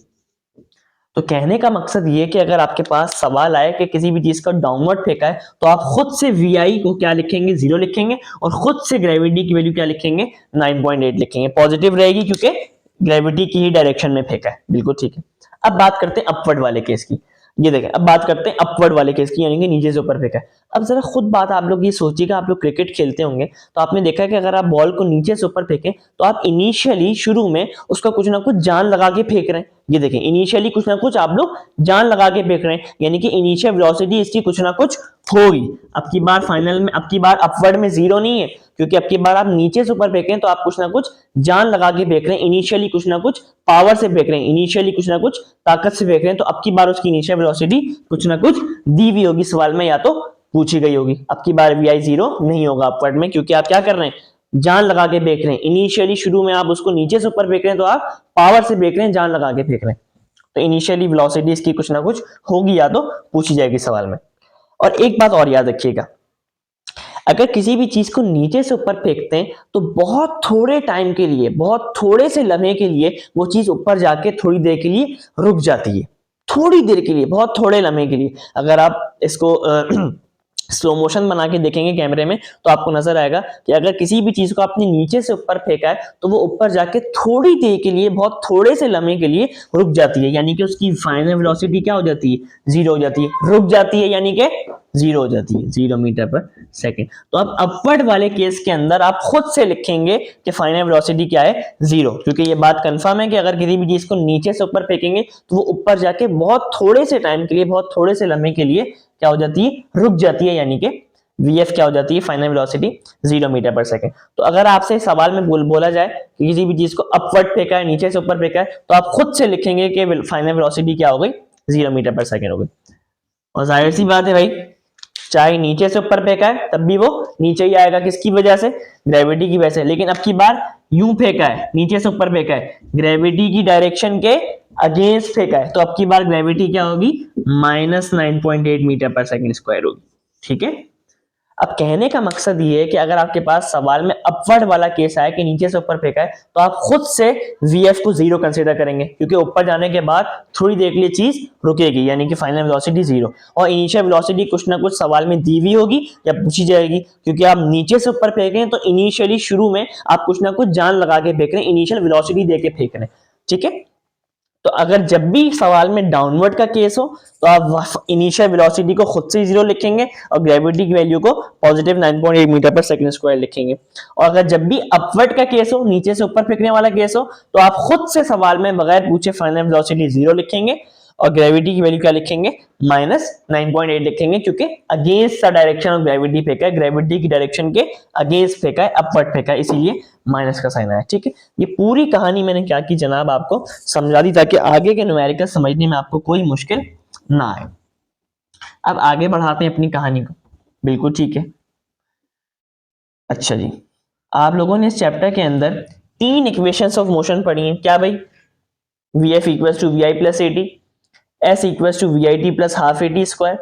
तो कहने का मकसद ये कि अगर आपके पास सवाल आए कि किसी भी चीज का डाउनवर्ड फेंका है, तो आप खुद से vi को क्या लिखेंगे, 0 लिखेंगे, और खुद से ग्रेविटी की वैल्यू क्या लिखेंगे, 9.8 लिखेंगे। पॉजिटिव रहेगी क्योंकि ग्रेविटी की ही डायरेक्शन में फेंका है, बिल्कुल ठीक है। अब बात करते हैं अपवर्ड वाले केस की। ये देखें, अब बात करते हैं अपवर्ड वाले केस की, यानी कि नीचे से ऊपर फेंका है। अब जरा खुद बात आप लोग ये सोचिएगा, आप लोग क्रिकेट खेलते होंगे तो आपने देखा है कि अगर आप बॉल को नीचे से ऊपर फेंकें तो आप इनिशियली शुरू में उसका कुछ ना कुछ जान लगा के फेंक रहे हैं। ये देखें इनिशियली कुछ ना कुछ आप लोग जान लगा के फेंक रहे हैं, यानी कि इनिशियल वेलोसिटी इसकी कुछ ना कुछ होगी। अब की बार फाइनल में, अब की बार अपवर्ड में 0 नहीं है, क्योंकि अब की बार आप नीचे से ऊपर फेंकें तो आप कुछ ना कुछ जान लगा के फेंक रहे हैं, इनिशियली कुछ ना कुछ पावर से फेंक रहे हैं, इनिशियली कुछ ना कुछ ताकत से फेंक रहे हैं। तो अब की बार उसकी इनिशियल वेलोसिटी कुछ ना कुछ दी हुई होगी सवाल में, या तो पूछी गई होगी। अब की बार vi 0 नहीं होगा अपवर्ड में, क्योंकि आप क्या कर रहे हैं, जान लगा के फेंक रहे हैं। इनिशियली शुरू में आप उसको नीचे से ऊपर फेंक रहे हैं तो आप पावर से फेंक रहे हैं, जान लगा के फेंक रहे हैं। तो इनिशियली वेलोसिटी इसकी कुछ ना कुछ होगी या तो पूछी जाएगी सवाल में। और एक बात और याद रखिएगा, अगर किसी भी चीज को नीचे से ऊपर फेंकते हैं तो बहुत थोड़े टाइम के लिए, बहुत थोड़े से लम्हे के लिए वो चीज ऊपर जाके थोड़ी देर के लिए रुक जाती है, थोड़ी देर के लिए, बहुत थोड़े लम्हे के लिए। अगर आप इसको स्लो मोशन बना के देखेंगे कैमरे में तो आपको नजर आएगा कि अगर किसी भी चीज को आपने नीचे से ऊपर फेंका है तो वो ऊपर जाके थोड़ी देर के लिए, बहुत थोड़े से लम्हे के लिए रुक जाती है, यानी कि उसकी फाइनल वेलोसिटी क्या हो जाती है, 0 हो जाती है, रुक जाती है, यानी कि 0 हो जाती है, 0 मीटर पर सेकंड। तो अब अपवर्ड वाले केस के अंदर आप खुद से लिखेंगे कि फाइनल वेलोसिटी क्या है, 0, क्योंकि ये बात कंफर्म है कि अगर किसी भी चीज को नीचे से ऊपर फेंकेंगे तो वो ऊपर जाके बहुत थोड़े से टाइम के लिए, बहुत थोड़े से लम्हे के लिए क्या हो जाती है, रुक जाती है, यानी कि vf क्या हो जाती है, final velocity 0 metre per second. तो अगर आपसे सवाल में बोला जाए कि किसी भी चीज को अपवर्ड फेंका है, नीचे से ऊपर फेंका है, तो आप खुद से लिखेंगे कि फाइनल वेलोसिटी क्या हो गई, 0 मीटर पर सेकंड हो गई। और जाहिर सी बात है भाई, चाहे नीचे से ऊपर फेंका है तब भी वो नीचे ही आएगा, किसकी वजह से, ग्रेविटी की वजह से। लेकिन अब की बार यूं फेंका है, नीचे से ऊपर फेंका है, ग्रेविटी की डायरेक्शन के अगेंस्ट फेंका है, तो अब की बार ग्रेविटी क्या होगी, -9.8 मीटर पर सेकंड स्क्वायर होगी। ठीक है, अब कहने का मकसद ये है कि अगर आपके पास सवाल में अपवर्ड वाला केस आया कि नीचे से ऊपर फेंका है, तो आप खुद से vf को 0 कंसीडर करेंगे, क्योंकि ऊपर जाने के बाद थोड़ी देर के लिए चीज रुकेगी, यानी कि फाइनल वेलोसिटी 0, और इनिशियल वेलोसिटी कुछ ना कुछ सवाल में दी हुई होगी या पूछी जाएगी, क्योंकि आप नीचे से ऊपर फेंक रहे हैं तो इनिशियली शुरू में आप कुछ ना कुछ जान लगा के फेंक रहे हैं, इनिशियल वेलोसिटी दे के फेंक रहे हैं। ठीक है, तो अगर जब भी सवाल में डाउनवर्ड का केस हो तो आप इनिशियल वेलोसिटी को खुद से 0 लिखेंगे और ग्रेविटी की वैल्यू को positive 9.8 metre per second square लिखेंगे। और अगर जब भी अपवर्ड का केस हो, नीचे से ऊपर फेंकने वाला केस हो, तो आप खुद से सवाल में बगैर पूछे फाइनल वेलोसिटी 0 लिखेंगे और ग्रेविटी की वैल्यू क्या लिखेंगे, -9.8 लिखेंगे, क्योंकि against the direction of gravity फेंका है, ग्रेविटी की डायरेक्शन के अगेंस्ट फेंका है, अपवर्ड फेंका है, इसीलिए माइनस का साइन आया। ठीक है, ये पूरी कहानी मैंने क्या की जनाब, आपको समझा दी ताकि आगे के न्यूमेरिकल समझने में आपको कोई मुश्किल ना आए। अब आगे बढ़ाते हैं अपनी कहानी को। बिल्कुल ठीक है। अच्छा जी, आप लोगों ने इस चैप्टर के अंदर 3 इक्वेशंस ऑफ मोशन पढ़ी हैं। क्या भाई, vf = vi + at, s = vit + ½ at²,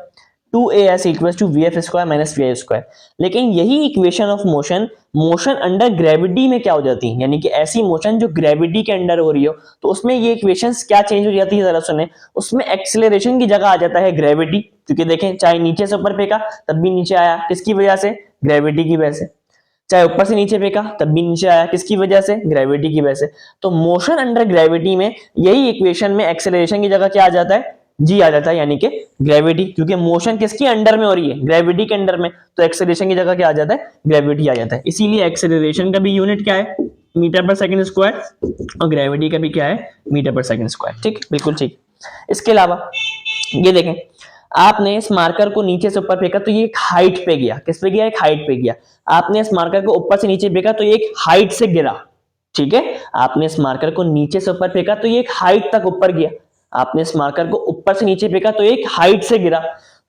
2as equals to V F square minus V I square. लेकिन यही equation of motion motion under gravity में क्या हो जाती है, यानी कि ऐसी मोशन जो ग्रेविटी के अंडर हो रही हो, तो उसमें ये इक्वेशंस क्या चेंज हो जाती है, जरा सुने। उसमें एक्सेलरेशन की जगह आ जाता है ग्रेविटी, क्योंकि देखें चाहे नीचे से ऊपर फेंका तब भी नीचे आया, किसकी वजह से, ग्रेविटी की वजह से। चाहे ऊपर से नीचे फेंका तब भी नीचे आया, किसकी वजह से, ग्रेविटी की वजह से। तो मोशन अंडर ग्रेविटी में यही इक्वेशन में एक्सेलरेशन की जगह क्या आ जाता है, जी आ जाता है, यानी कि ग्रेविटी, क्योंकि मोशन किसके अंडर में हो रही है, ग्रेविटी के अंडर में, तो एक्सेलरेशन की जगह क्या आ जाता है, ग्रेविटी आ जाता है। इसीलिए एक्सेलरेशन का भी यूनिट क्या है, मीटर पर सेकंड स्क्वायर, और ग्रेविटी का भी क्या है, मीटर पर सेकंड स्क्वायर। ठीक, बिल्कुल ठीक। इसके अलावा ये देखें, आपने इस मार्कर को नीचे से ऊपर फेंका तो ये एक हाइट पे गया, किस पे गया, एक हाइट पे गया। आपने इस मार्कर को ऊपर से नीचे फेंका तो ये एक हाइट से गिरा, ठीक है। आपने इस मार्कर को नीचे से ऊपर फेंका तो ये एक हाइट तक ऊपर गया। आपने इस मार्कर को ऊपर से नीचे फेंका तो एक हाइट से गिरा।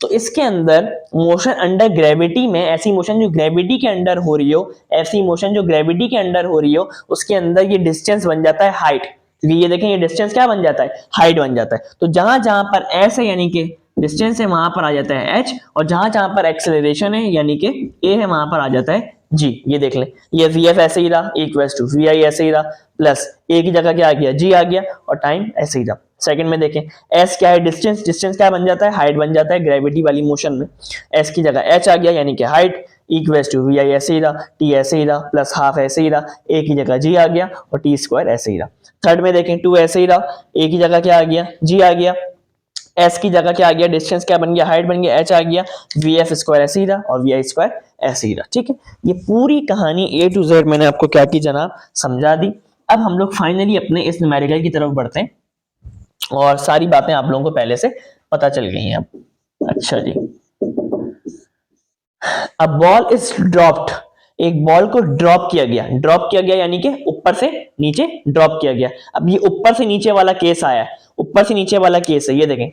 तो इसके अंदर मोशन अंडर ग्रेविटी में, ऐसी मोशन जो ग्रेविटी के अंडर हो रही हो, ऐसी मोशन जो ग्रेविटी के अंडर हो रही हो, उसके अंदर ये डिस्टेंस बन जाता है हाइट, क्योंकि ये देखें ये डिस्टेंस क्या बन जाता है, हाइट बन जाता है। तो जहां जहां पर एस है यानी कि डिस्टेंस है, वहां पर आ जाता है एच, और जहां जहां पर एक्सेलरेशन है यानी कि ए है, वहां पर आ जाता है जी। ये देख लें, ये वी एफ ऐसे ही रहा, इक्वल्स टू वी आई ऐसे ही रहा, प्लस ए की जगह क्या आ गया, जी आ गया, और टाइम ऐसे ही रहा। सेकंड में देखें, एस क्या है, डिस्टेंस, डिस्टेंस क्या बन जाता है, हाइट बन जाता है ग्रेविटी वाली मोशन में। एस की जगह एच आ गया यानी कि हाइट, इक्वल्स टू वी आई ऐसे ही रहा, टी ऐसे ही रहा, प्लस हाफ ऐसे ही रहा, ए की जगह जी आ गया, और टी स्क्वायर ऐसे ही रहा। थर्ड में देखें, टू ऐसे ही रहा, ए की जगह क्या आ गया, जी आ गया, एस की जगह क्या आ गया, डिस्टेंस क्या बन गया, हाइट बन गया, एच आ गया, वी एफ स्क्वायर ऐसे ही रहा, और वी आई स्क्वायर ऐसे ही रहा। ठीक है, ये पूरी कहानी ए टू जेड मैंने आपको क्या की जनाब, समझा दी। अब हम लोग फाइनली अपने इस न्यूमेरिकल की तरफ बढ़ते हैं, और सारी बातें आप लोगों को पहले से पता चल गई हैं अब। अच्छा जी, अब बॉल इज ड्रॉप्ड, एक बॉल को ड्रॉप किया गया, ड्रॉप किया गया यानी कि ऊपर से नीचे ड्रॉप किया गया। अब ये ऊपर से नीचे वाला केस आया है, ऊपर से नीचे वाला केस है, ये देखें।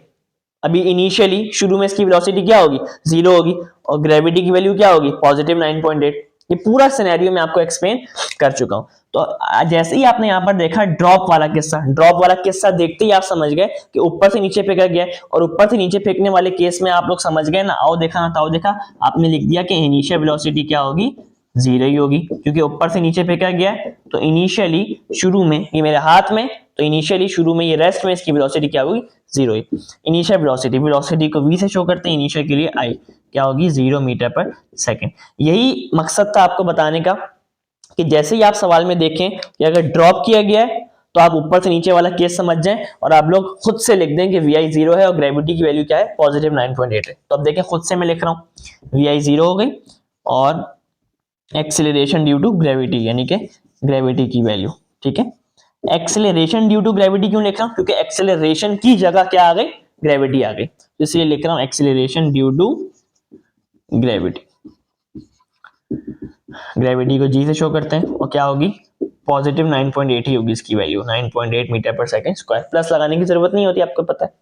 अभी इनिशियली शुरू में इसकी वेलोसिटी क्या होगी, 0 होगी, और ग्रेविटी की वैल्यू क्या होगी, पॉजिटिव 9.8। ये पूरा सिनेरियो मैं आपको एक्सप्लेन कर चुका हूं। तो जैसे ही आपने यहां पर देखा ड्रॉप वाला किस्सा, ड्रॉप वाला किस्सा देखते ही आप समझ गए कि ऊपर से नीचे फेंका गया, और ऊपर से नीचे फेंकने वाले केस में आप लोग समझ गए ना, आओ देखा ना ताओ देखा, आपने लिख दिया कि इनिशियल वेलोसिटी क्या होगी, 0 ही होगी, क्योंकि ऊपर से नीचे फेंका गया है। तो इनिशियली शुरू में ये मेरे हाथ में, तो इनिशियली शुरू में ये रेस्ट में इसकी वेलोसिटी क्या होगी, 0 ही। इनिशियल वेलोसिटी, वेलोसिटी को v से शो करते हैं, इनिशियल के लिए i क्या होगी, 0 मीटर पर सेकंड। यही मकसद था आपको बताने का, कि जैसे ही आप सवाल में देखें कि अगर ड्रॉप किया गया है तो आप ऊपर से नीचे वाला केस समझ जाएं, और आप लोग खुद से लिख दें कि वी आई 0 है और ग्रेविटी की वैल्यू क्या है, पॉजिटिव 9.8 है। तो अब देखें खुद से मैं लिख रहा हूं, वी आई 0 हो गई, और एक्सेलरेशन ड्यू टू ग्रेविटी यानी कि ग्रेविटी की वैल्यू, ठीक है। एक्सेलरेशन ड्यू टू ग्रेविटी क्यों लिख रहा हूं, क्योंकि एक्सेलरेशन की जगह क्या आ गई, ग्रेविटी आ गई, तो इसलिए लिख रहा हूं acceleration due to gravity. Gravity को जी से शो करते हैं, और क्या होगी, पॉजिटिव 9.8 ही होगी इसकी value, 9.8 metre per second square. Plus लगाने की जरूरत नहीं होती, आपको पता है।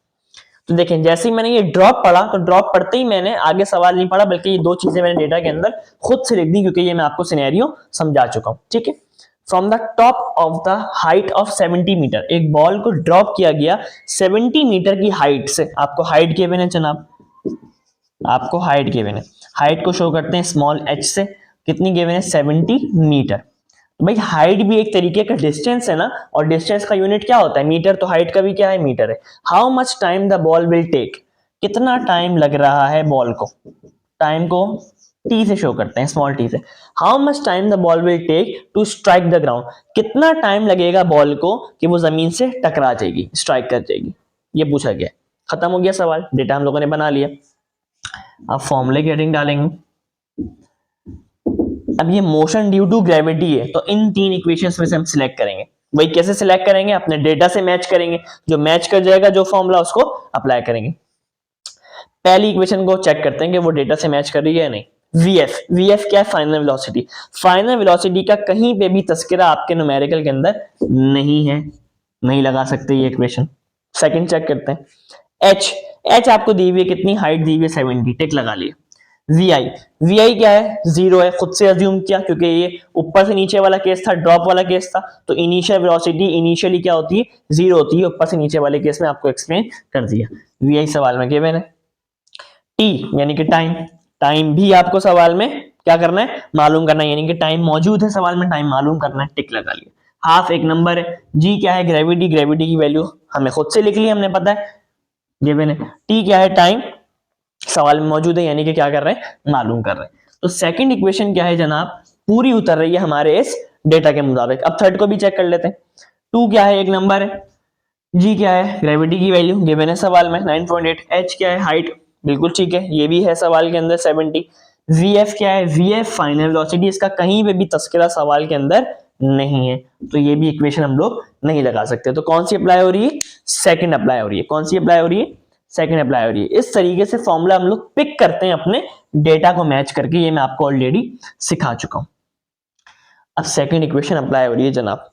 तो देखें, जैसे ही मैंने ये ड्रॉप पढ़ा, तो ड्रॉप पढ़ते ही मैंने आगे सवाल नहीं पढ़ा, बल्कि ये दो चीजें मैंने डेटा के अंदर खुद से लिख दी, क्योंकि ये मैं आपको सिनेरियो समझा चुका हूं। ठीक है, from the top of the height of 70 metre, एक बॉल को ड्रॉप किया गया 70 मीटर की हाइट से। आपको हाइट गिवन है जनाब, आपको हाइट गिवन है, हाइट को शो करते हैं स्मॉल h से, कितनी गिवन है, 70 मीटर। भाई हाइट भी एक तरीके का डिस्टेंस है ना, और डिस्टेंस का यूनिट क्या होता है, मीटर, तो हाइट का भी क्या है, मीटर है। How much time the ball will take, कितना टाइम लग रहा है बॉल को, टाइम को टी से शो करते हैं, स्मॉल टी से। How much time the ball will take to strike the ground, कितना टाइम लगेगा बॉल को कि वो जमीन से टकरा जाएगी, स्ट्राइक कर जाएगी, ये पूछा गया। खत्म हो गया सवाल, डेटा हम लोगों ने बना लिया। अब फॉर्मूले की हेडिंग डालेंगे। अब ये मोशन ड्यू टू ग्रेविटी है, तो इन तीन इक्वेशंस में से हम सिलेक्ट करेंगे। वही कैसे सिलेक्ट करेंगे, अपने डेटा से मैच करेंगे, जो मैच कर जाएगा जो फॉर्मूला उसको अप्लाई करेंगे। पहली इक्वेशन को चेक करते हैं कि वो डेटा से मैच कर रही है या नहीं। वीएफ क्या है, फाइनल वेलोसिटी। फाइनल वेलोसिटी का कहीं पे भी तस्करा आपके न्यूमेरिकल के अंदर नहीं है, नहीं लगा सकते ये इक्वेशन। सेकंड चेक करते हैं, एच आपको दी हुई है, कितनी हाइट दी हुई है, 70, टिक लगा लिया। वी क्या है, 0 है, खुद से अज्यूम किया, क्योंकि ये ऊपर से नीचे वाला केस था, ड्रॉप वाला केस था, तो इनिशियल वेलोसिटी इनिशियली क्या होती है, 0 होती है, ऊपर से नीचे वाले केस में आपको एक्सप्लेन कर दिया। वी सवाल में गिवन है। टी यानी कि टाइम, टाइम भी आपको सवाल में क्या करना है, मालूम करना है, यानी कि टाइम मौजूद है सवाल में, टाइम मालूम करना है, टिक लगा लिया। हाफ एक नंबर है, जी क्या है, ग्रेविटी, ग्रेविटी की वैल्यू हमें खुद से लिख ली, हमने पता है गिवन है, टी क्या है, टाइम सवाल में मौजूद है, यानी कि क्या कर रहे हैं, मालूम कर रहे हैं। तो सेकंड इक्वेशन क्या है जनाब, पूरी उतर रही है हमारे इस डेटा के मुताबिक। अब थर्ड को भी चेक कर लेते हैं। टू क्या है, एक नंबर है, जी क्या है, ग्रेविटी की वैल्यू गिवन है सवाल में 9.8, एच क्या है, हाइट, बिल्कुल ठीक है, ये भी है सवाल के अंदर 70, वीएफ क्या है, वीएफ फाइनल वेलोसिटी, इसका कहीं पे भी तस्करा सवाल के अंदर नहीं है, तो ये भी इक्वेशन हम लोग नहीं लगा सकते। तो कौन सी अप्लाई हो रही है, सेकंड अप्लाई हो रही है, कौन सी अप्लाई हो रही है, सेकंड अप्लाई हो रही है। इस तरीके से फॉर्मूला हम लोग पिक करते हैं अपने डेटा को मैच करके, ये मैं आपको ऑलरेडी सिखा चुका हूं। अब सेकंड इक्वेशन अप्लाई हो रही है जनाब,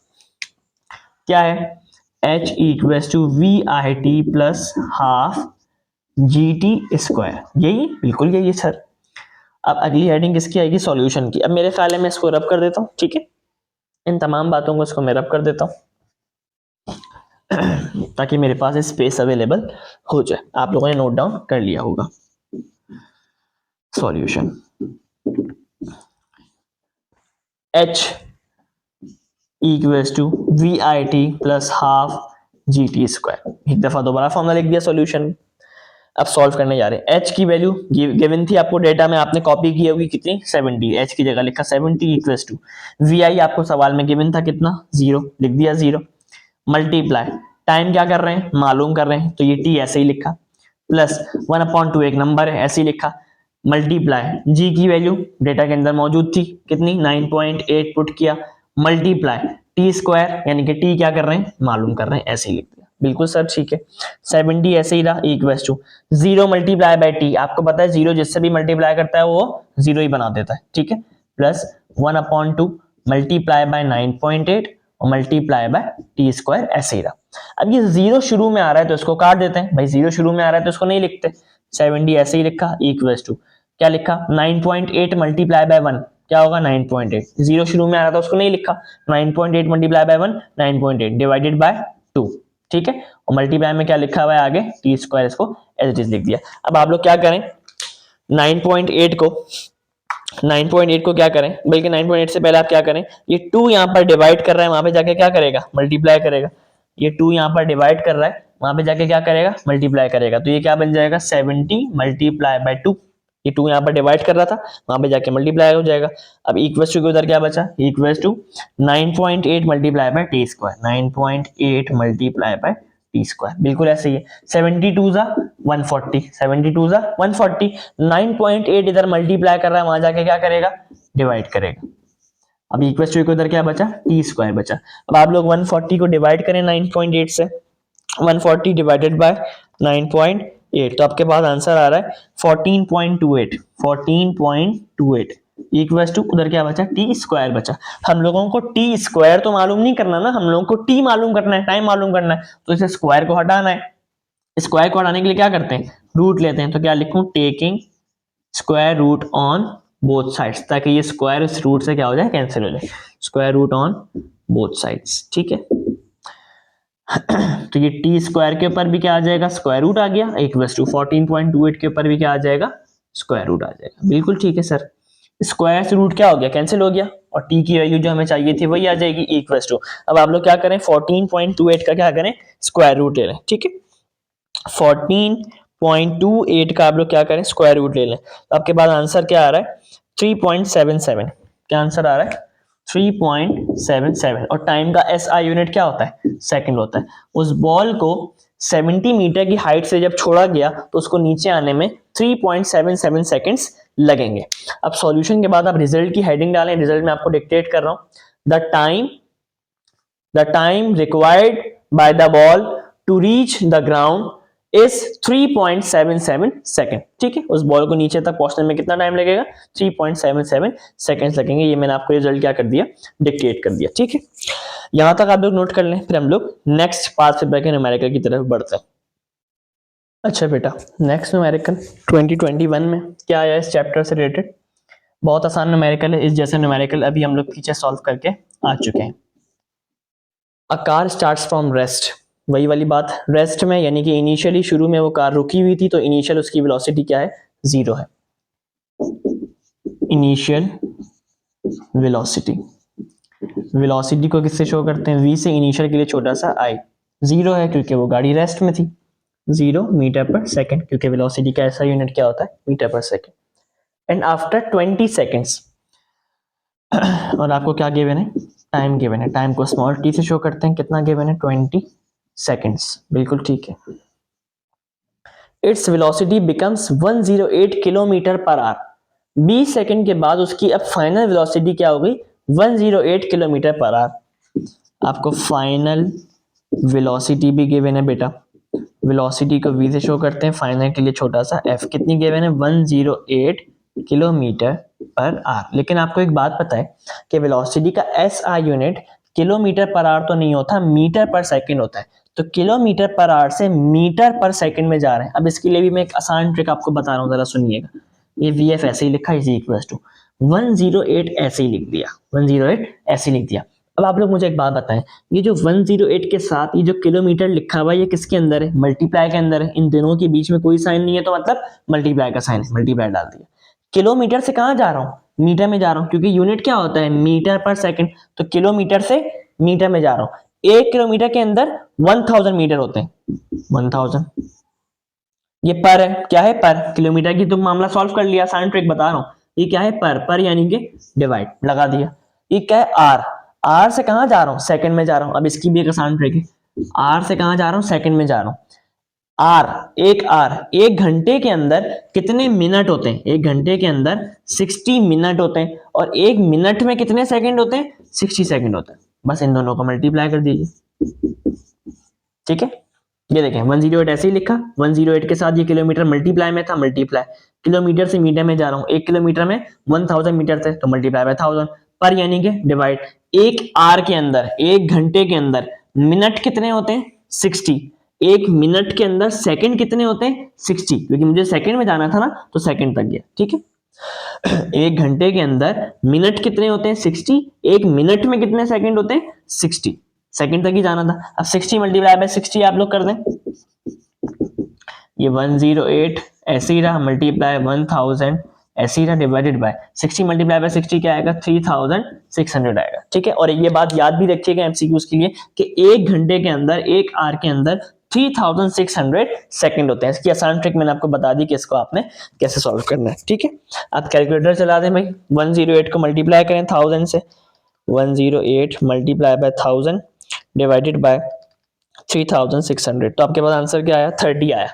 क्या है, H equals to V I T plus half G T square, यही बिल्कुल यही है सर। अब अगली हेडिंग किसकी आएगी, सॉल्यूशन की। अब मेरे ख्याल है मैं इसको रब कर देता हूँ, ठीक है, इन तमाम बातों को इसको मैं रब कर देता हूँ ताकि मेरे पास स्पेस अवेलेबल हो जाए। आप लोगों ने नोट डाउन कर लिया होगा। Solution H equals to V I T plus half G T square, एक दफा दोबारा फॉर्मूला लिख दिया सॉल्यूशन। अब सॉल्व करने जा रहे हैं। H की वैल्यू गिवन थी आपको डेटा में, आपने कॉपी की होगी कितनी, 70, H की जगह लिखा 70 इक्वल्स टू वी आई, आपको सवाल में गिवन था कितना, 0, लिख दिया 0, मल्टीप्लाई टाइम क्या कर रहे हैं, मालूम कर रहे हैं, तो ये टी ऐसे ही लिखा, प्लस 1/2 एक नंबर है ऐसे ही लिखा, मल्टीप्लाई जी की वैल्यू डेटा के अंदर मौजूद थी कितनी, 9.8 पुट किया, मल्टीप्लाई टी स्क्वायर यानी कि टी क्या कर रहे हैं, मालूम कर रहे हैं, ऐसे ही लिख दिया, बिल्कुल सर ठीक है। 70 ऐसे ही रहा equals to 0 multiply by T, आपको पता है 0 जिससे भी मल्टीप्लाई करता है वो 0 ही बना देता है, ठीक है, प्लस 1/2 मल्टीप्लाई बाय 9.8 और मल्टीप्लाई बाय टी स्क्वायर, ऐसे ही रहा। अब ये 0 शुरू में आ रहा है तो इसको काट देते हैं, भाई 0 शुरू में आ रहा है तो इसको नहीं लिखते, 70 ऐसे ही लिखा इक्वल्स टू क्या लिखा, 9.8 मल्टीप्लाई बाय 1 क्या होगा, 9.8, 0 शुरू में आ रहा था उसको नहीं लिखा, 9.8 मल्टीप्लाई बाय 1 9.8 डिवाइडेड बाय 2, ठीक है, और मल्टीप्लाई में क्या लिखा हुआ है आगे, टी स्क्वायर, इसको एज इट इज लिख दिया। अब आप लोग क्या करें, 9.8 को 9.8 को क्या करें, बल्कि 9.8 से पहले आप क्या करें, ये 2 यहाँ पर डिवाइड कर रहा है, वहां पे जाके क्या करेगा, मल्टीप्लाई करेगा, ये 2 यहाँ पर डिवाइड कर रहा है, वहां पे जाके क्या करेगा, मल्टीप्लाई करेगा, तो ये क्या बन जाएगा, 70 मल्टीप्लाई बाय 2, ये 2 यहाँ पर डिवाइड कर रहा था, वहां पे जाके मल्टीप्लाई हो जाएगा। अब इक्वल्स टू के उधर क्या बचा, equals to 9.8 multiply by T square, 9.8 multiply by T square, बिल्कुल ऐसे ही है, 72 जा 140, 72 जा 140, 9.8 इधर मल्टीप्लाई कर रहा है, वहां जाके क्या करेगा, डिवाइड करेगा। अब इक्वल्स टू इधर क्या बचा, टी स्क्वायर बचा। अब आप लोग 140 को डिवाइड करें 9.8 से, 140 डिवाइडेड बाय 9.8, तो आपके पास आंसर आ रहा है 14.28, 14.28 इक्वल्स टू उधर क्या बचा, टी स्क्वायर बचा। हम लोगों को टी स्क्वायर तो मालूम नहीं करना ना, हम लोगों को टी मालूम करना है, टाइम मालूम करना है, तो इसे स्क्वायर को हटाना है। स्क्वायर को हटाने के लिए क्या करते हैं, रूट लेते हैं, तो क्या लिखूं, taking square root on both sides, ताकि ये स्क्वायर इस रूट से क्या हो जाए, कैंसिल हो जाए, square root on both sides, ठीक है। तो ये टी स्क्वायर के ऊपर भी क्या आ जाएगा, स्क्वायर रूट आ गया, इक्वल्स टू 14.28 के ऊपर भी क्या आ जाएगा, स्क्वायर रूट आ जाएगा, बिल्कुल ठीक है सर। स्क्वायर से रूट क्या हो गया, कैंसिल हो गया, और टी की वैल्यू जो हमें चाहिए थी वही आ जाएगी इक्वल्स टू। अब आप लोग क्या करें, 14.28 का क्या करें, स्क्वायर रूट ले लें, ठीक है, 14.28 का आप लोग क्या करें, स्क्वायर रूट ले लें, तो आपके पास आंसर क्या आ रहा है, 3.77, क्या आंसर आ रहा है, 3.77, और टाइम का एसआई यूनिट क्या होता है, सेकंड होता है। उस बॉल को 70 मीटर की हाइट से जब छोड़ा गया तो उसको नीचे आने में 3.77 सेकंड्स लगेंगे। अब सॉल्यूशन के बाद आप रिजल्ट की हेडिंग डालें, रिजल्ट में आपको डिक्टेट कर रहा हूं, the time required by the ball to reach the ground is 3.77 second, ठीक है, उस बॉल को नीचे तक पहुंचने में कितना टाइम लगेगा, 3.77 सेकंड्स लगेंगे। ये मैंने आपको रिजल्ट क्या कर दिया, डिक्टेट कर दिया, ठीक है, यहां तक आप लोग नोट कर लें, फिर हम लोग नेक्स्ट पार्ट से के न्यूमेरिकल की तरफ बढ़ते हैं। अच्छा बेटा, नेक्स्ट न्यूमेरिकल 2021 में क्या आया इस चैप्टर से रिलेटेड, बहुत आसान न्यूमेरिकल है, इस जैसे न्यूमेरिकल अभी हम लोग पीछे सॉल्व करके आ चुके हैं। A car starts from rest, वही वाली बात, रेस्ट में यानी कि इनिशियली शुरू में वो कार रुकी हुई थी, तो इनिशियल उसकी वेलोसिटी क्या है, 0 है। इनिशियल वेलोसिटी, वेलोसिटी को किससे शो करते हैं, v से, इनिशियल के लिए छोटा सा i, 0 है क्योंकि वो गाड़ी रेस्ट में थी, 0 मीटर पर सेकंड, क्योंकि वेलोसिटी का ऐसा यूनिट क्या होता है, metre per second. And after 20 seconds, और आपको क्या गिवन है, टाइम गिवन है, टाइम को स्मॉल t से शो करते हैं, कितना गिवन है, 20 सेकेंड्स, बिल्कुल ठीक है। Its velocity becomes 108 kilometre per hour, 20 second के बाद उसकी अब फाइनल वेलोसिटी क्या हो गई, 108 किलोमीटर पर आवर। आपको फाइनल वेलोसिटी भी गिवन है बेटा, वेलोसिटी को v से शो करते हैं, फाइनल के लिए छोटा सा f, कितनी गिवन है, 108 किलोमीटर पर आवर। लेकिन आपको एक बात पता है कि वेलोसिटी का SI unit kilometre per hour तो नहीं होता, मीटर पर सेकंड होता है। तो किलोमीटर पर आवर से मीटर पर सेकंड में जा रहे हैं। अब इसके लिए भी मैं एक आसान ट्रिक आपको बता रहा हूँ, जरा सुनिएगा। ये VF ऐसे ही लिखा, इज इक्वल टू 108 ऐसे ही लिख दिया, 108 ऐसे लिख दिया। अब आप लोग मुझे एक बात बताएं, ये जो 108 के साथ ये जो किलोमीटर लिखा हुआ है, ये किसके अंदर है, मल्टीप्लाई के अंदर है। इन दोनों के बीच में कोई साइन नहीं है, तो मतलब मल्टीप्लाई का साइन है, मल्टीप्लाई डाल दिया। किलोमीटर से कहां जा रहा हूं, मीटर में जा रहा हूं, क्योंकि यूनिट क्या होता है, मीटर पर सेकंड। तो किलोमीटर से मीटर में जा रहा हूं। 1 किलोमीटर के अंदर 1000 मीटर होते हैं, 1000। ये पर है, क्या है, पर किलोमीटर की, तो मामला सॉल्व कर लिया, आसान ट्रिक बता रहा हूं। ये क्या है, पर यानी कि डिवाइड, लगा दिया। ये क्या है, आर, आर से कहां जा रहा हूं, सेकंड में जा रहा हूं। अब इसकी भी एक आसान ट्रिक है, आर से कहां जा रहा हूं, सेकंड में जा रहा हूं। आर, एक घंटे के अंदर कितने मिनट होते हैं, एक घंटे के अंदर 60 मिनट होते हैं, और एक मिनट में कितने सेकंड होते हैं, 60 सेकंड होते हैं। बस इन दोनों को मल्टीप्लाई कर दीजिए, ठीक है। ये देखें 108 ऐसे ही लिखा, 108 के साथ ये किलोमीटर मल्टीप्लाई में था, मल्टीप्लाई, किलोमीटर से मीटर में जा रहा हूँ, 1 किलोमीटर में 1000 मीटर थे, तो मल्टीप्लाई बाय 1000, पर यानी कि डिवाइड। एक आर के अंदर, एक घंटे के अंदर मिनट कितने होते हैं, 60। एक मिनट के अंदर सेकंड कितने होते हैं, 60, क्योंकि मुझे सेकंड में जाना था ना, तो सेकंड तक गया, ठीक है। एक घंटे के अंदर मिनट कितने होते हैं, 60। एक मिनट में कितने सेकंड होते हैं, 60, सेकंड तक ही जाना था। अब 60 मल्टीप्लाई बाय 60 आप लोग कर दें, ये 108 ऐसे ही रहा, मल्टीप्लाई 1000 ऐसे ही रहा, डिवाइडेड बाय 60 मल्टीप्लाई बाय 60 क्या आएगा, 3600 आएगा, ठीक है। और ये बात याद भी रखिएगा एमसीक्यूज के लिए कि एक घंटे के अंदर, एक आवर के अंदर 3600 सेकंड होते हैं। इसकी आसान ट्रिक मैंने आपको बता दी कि इसको आपने कैसे सॉल्व करना है, ठीक है। आप कैलकुलेटर चला दें भाई, 108 को मल्टीप्लाई करें 1000 से, 108 मल्टीप्लाई बाय 1000 डिवाइडेड बाय 3600, तो आपके पास आंसर क्या आया, 30 आया।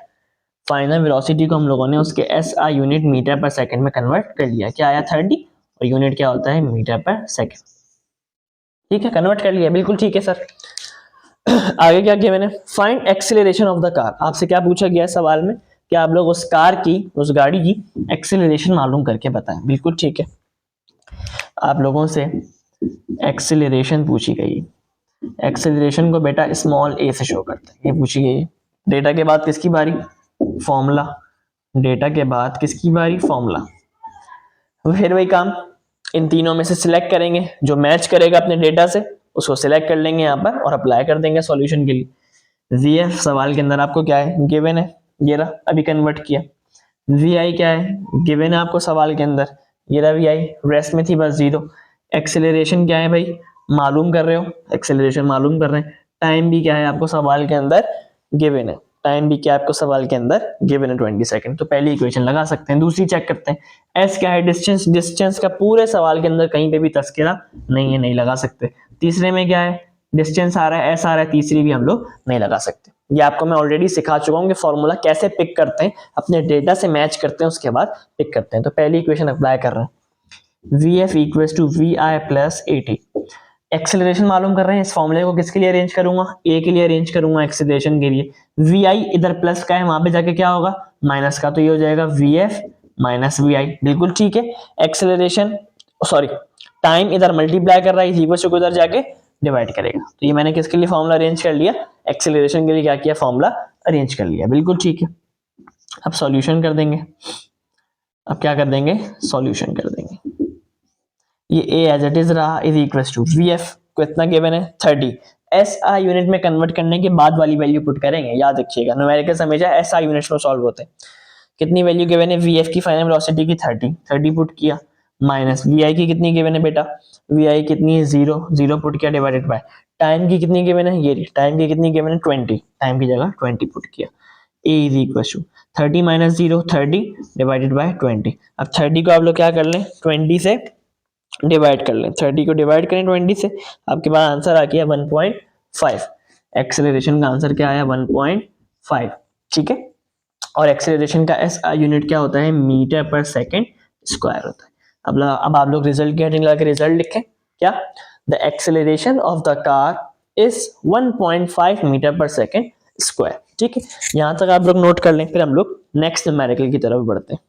फाइनल वेलोसिटी को हम लोगों ने उसके SI unit metre per second में कन्वर्ट कर लिया, क्या आया, 30, और यूनिट क्या होता है, मीटर पर सेकंड, ठीक है, कन्वर्ट कर लिया, बिल्कुल ठीक है सर। आगे क्या किया मैंने, find acceleration of the car. आपसे क्या पूछा गया सवाल में कि आप लोग उस कार की, उस गाड़ी की एक्सेलरेशन मालूम करके बताएं, बिल्कुल ठीक है। आप लोगों से एक्सेलरेशन पूछी गई, एक्सेलरेशन को बेटा स्मॉल a से शो करते हैं, ये पूछी गई है। डेटा के बाद किसकी बारी, फॉर्मूला, डेटा के बाद किसकी बारी, फॉर्मूला। फिर वही काम, इन तीनों में से सिलेक्ट करेंगे, जो मैच करेगा अपने डेटा से उसको सिलेक्ट कर लेंगे यहाँ पर और अप्लाई कर देंगे सॉल्यूशन के लिए। VF सवाल के अंदर आपको क्या है, गिवन है, ये रहा, अभी कन्वर्ट किया। VI क्या है, गिवन है आपको सवाल के अंदर, ये रहा VI, रेस्ट में थी बस 0। एक्सेलरेशन क्या है भाई, मालूम कर रहे हो, एक्सेलरेशन मालूम कर रहे हैं। टाइम भी क्या है आपको सवाल के अंदर गिवन है, टाइम भी क्या आपको सवाल के अंदर गिवन है, 20 सेकंड। तो पहली इक्वेशन लगा सकते हैं। दूसरी चेक करते हैं, S क्या है, डिस्टेंस, डिस्टेंस का पूरे सवाल के अंदर कहीं पे भी तस्करा नहीं है, नहीं लगा सकते। तीसरे में क्या है, डिस्टेंस आ रहा है, S आ रहा है, तीसरी भी हम लोग नहीं लगा सकते। ये आपको मैं ऑलरेडी सिखा चुका हूँ कि फॉर्मूला कैसे पिक करते हैं, अपने डेटा से मैच करते हैं, उसके बाद पिक करते हैं। तो पहली इक्वेशन अप्लाई कर रहे हैं, VF equals to VI plus AT। Acceleration मालूम कर रहे हैं, इस फॉर्मूले को किसके लिए अरेंज करूंगा, A के लिए अरेंज करूंगा एक्सेलरेशन के लिए। VI इधर प्लस का है, वहां पे जाके क्या होगा, माइनस का, तो ये हो जाएगा VF माइनस VI, बिल्कुल ठीक है। एक्सेलरेशन, सॉरी, टाइम इधर मल्टीप्लाई कर रहा है, इक्वल से उधर जाके डिवाइड करेगा। तो ये मैंने किसके लिए फॉर्मूला अरेंज कर लिया, एक्सेलरेशन के लिए क्या किया, फॉर्मूला अरेंज कर लिया, बिल्कुल ठीक है। अब सॉल्यूशन कर देंगे, अब क्या कर देंगे, सॉल्यूशन कर देंगे। ये A एज इट इज रहा, इज इक्वल्स टू VF को इतना गिवन है 30, SI यूनिट में कन्वर्ट करने के बाद वाली वैल्यू पुट करेंगे, याद रखिएगा न्यूमेरिकल्स हमेशा SI यूनिट्स में सॉल्व होते हैं। कितनी वैल्यू गिवन है वी एफ की फाइनल वेलोसिटी की 30 पुट किया, माइनस वी आई की कितनी गिवन है बेटा, वी आई कितनी है 0 पुट किया, डिवाइडेड बाय टाइम की कितनी गिवन है, ये टाइम की कितनी गिवन है 20, टाइम की जगह 20 पुट किया, A is equal to 30 minus 0 30 divided by 20। अब 30 को आप लोग क्या कर लें 20 से डिवाइड कर लें, 30 को डिवाइड करें 20 से, आपके पास आंसर आ गया 1.5। एक्सेलरेशन का आंसर क्या आया 1.5, ठीक है। और एक्सेलरेशन का एस आई यूनिट क्या होता है, मीटर पर सेकंड स्क्वायर होता है। अब आप लोग रिजल्ट की हेडिंग लगा के रिजल्ट लिखें, क्या, the acceleration of the car is 1.5 metre per second square, ठीक है। यहां तक आप लोग नोट कर लें, फिर हम लोग नेक्स्ट न्यूमेरिकल की तरफ बढ़ते हैं।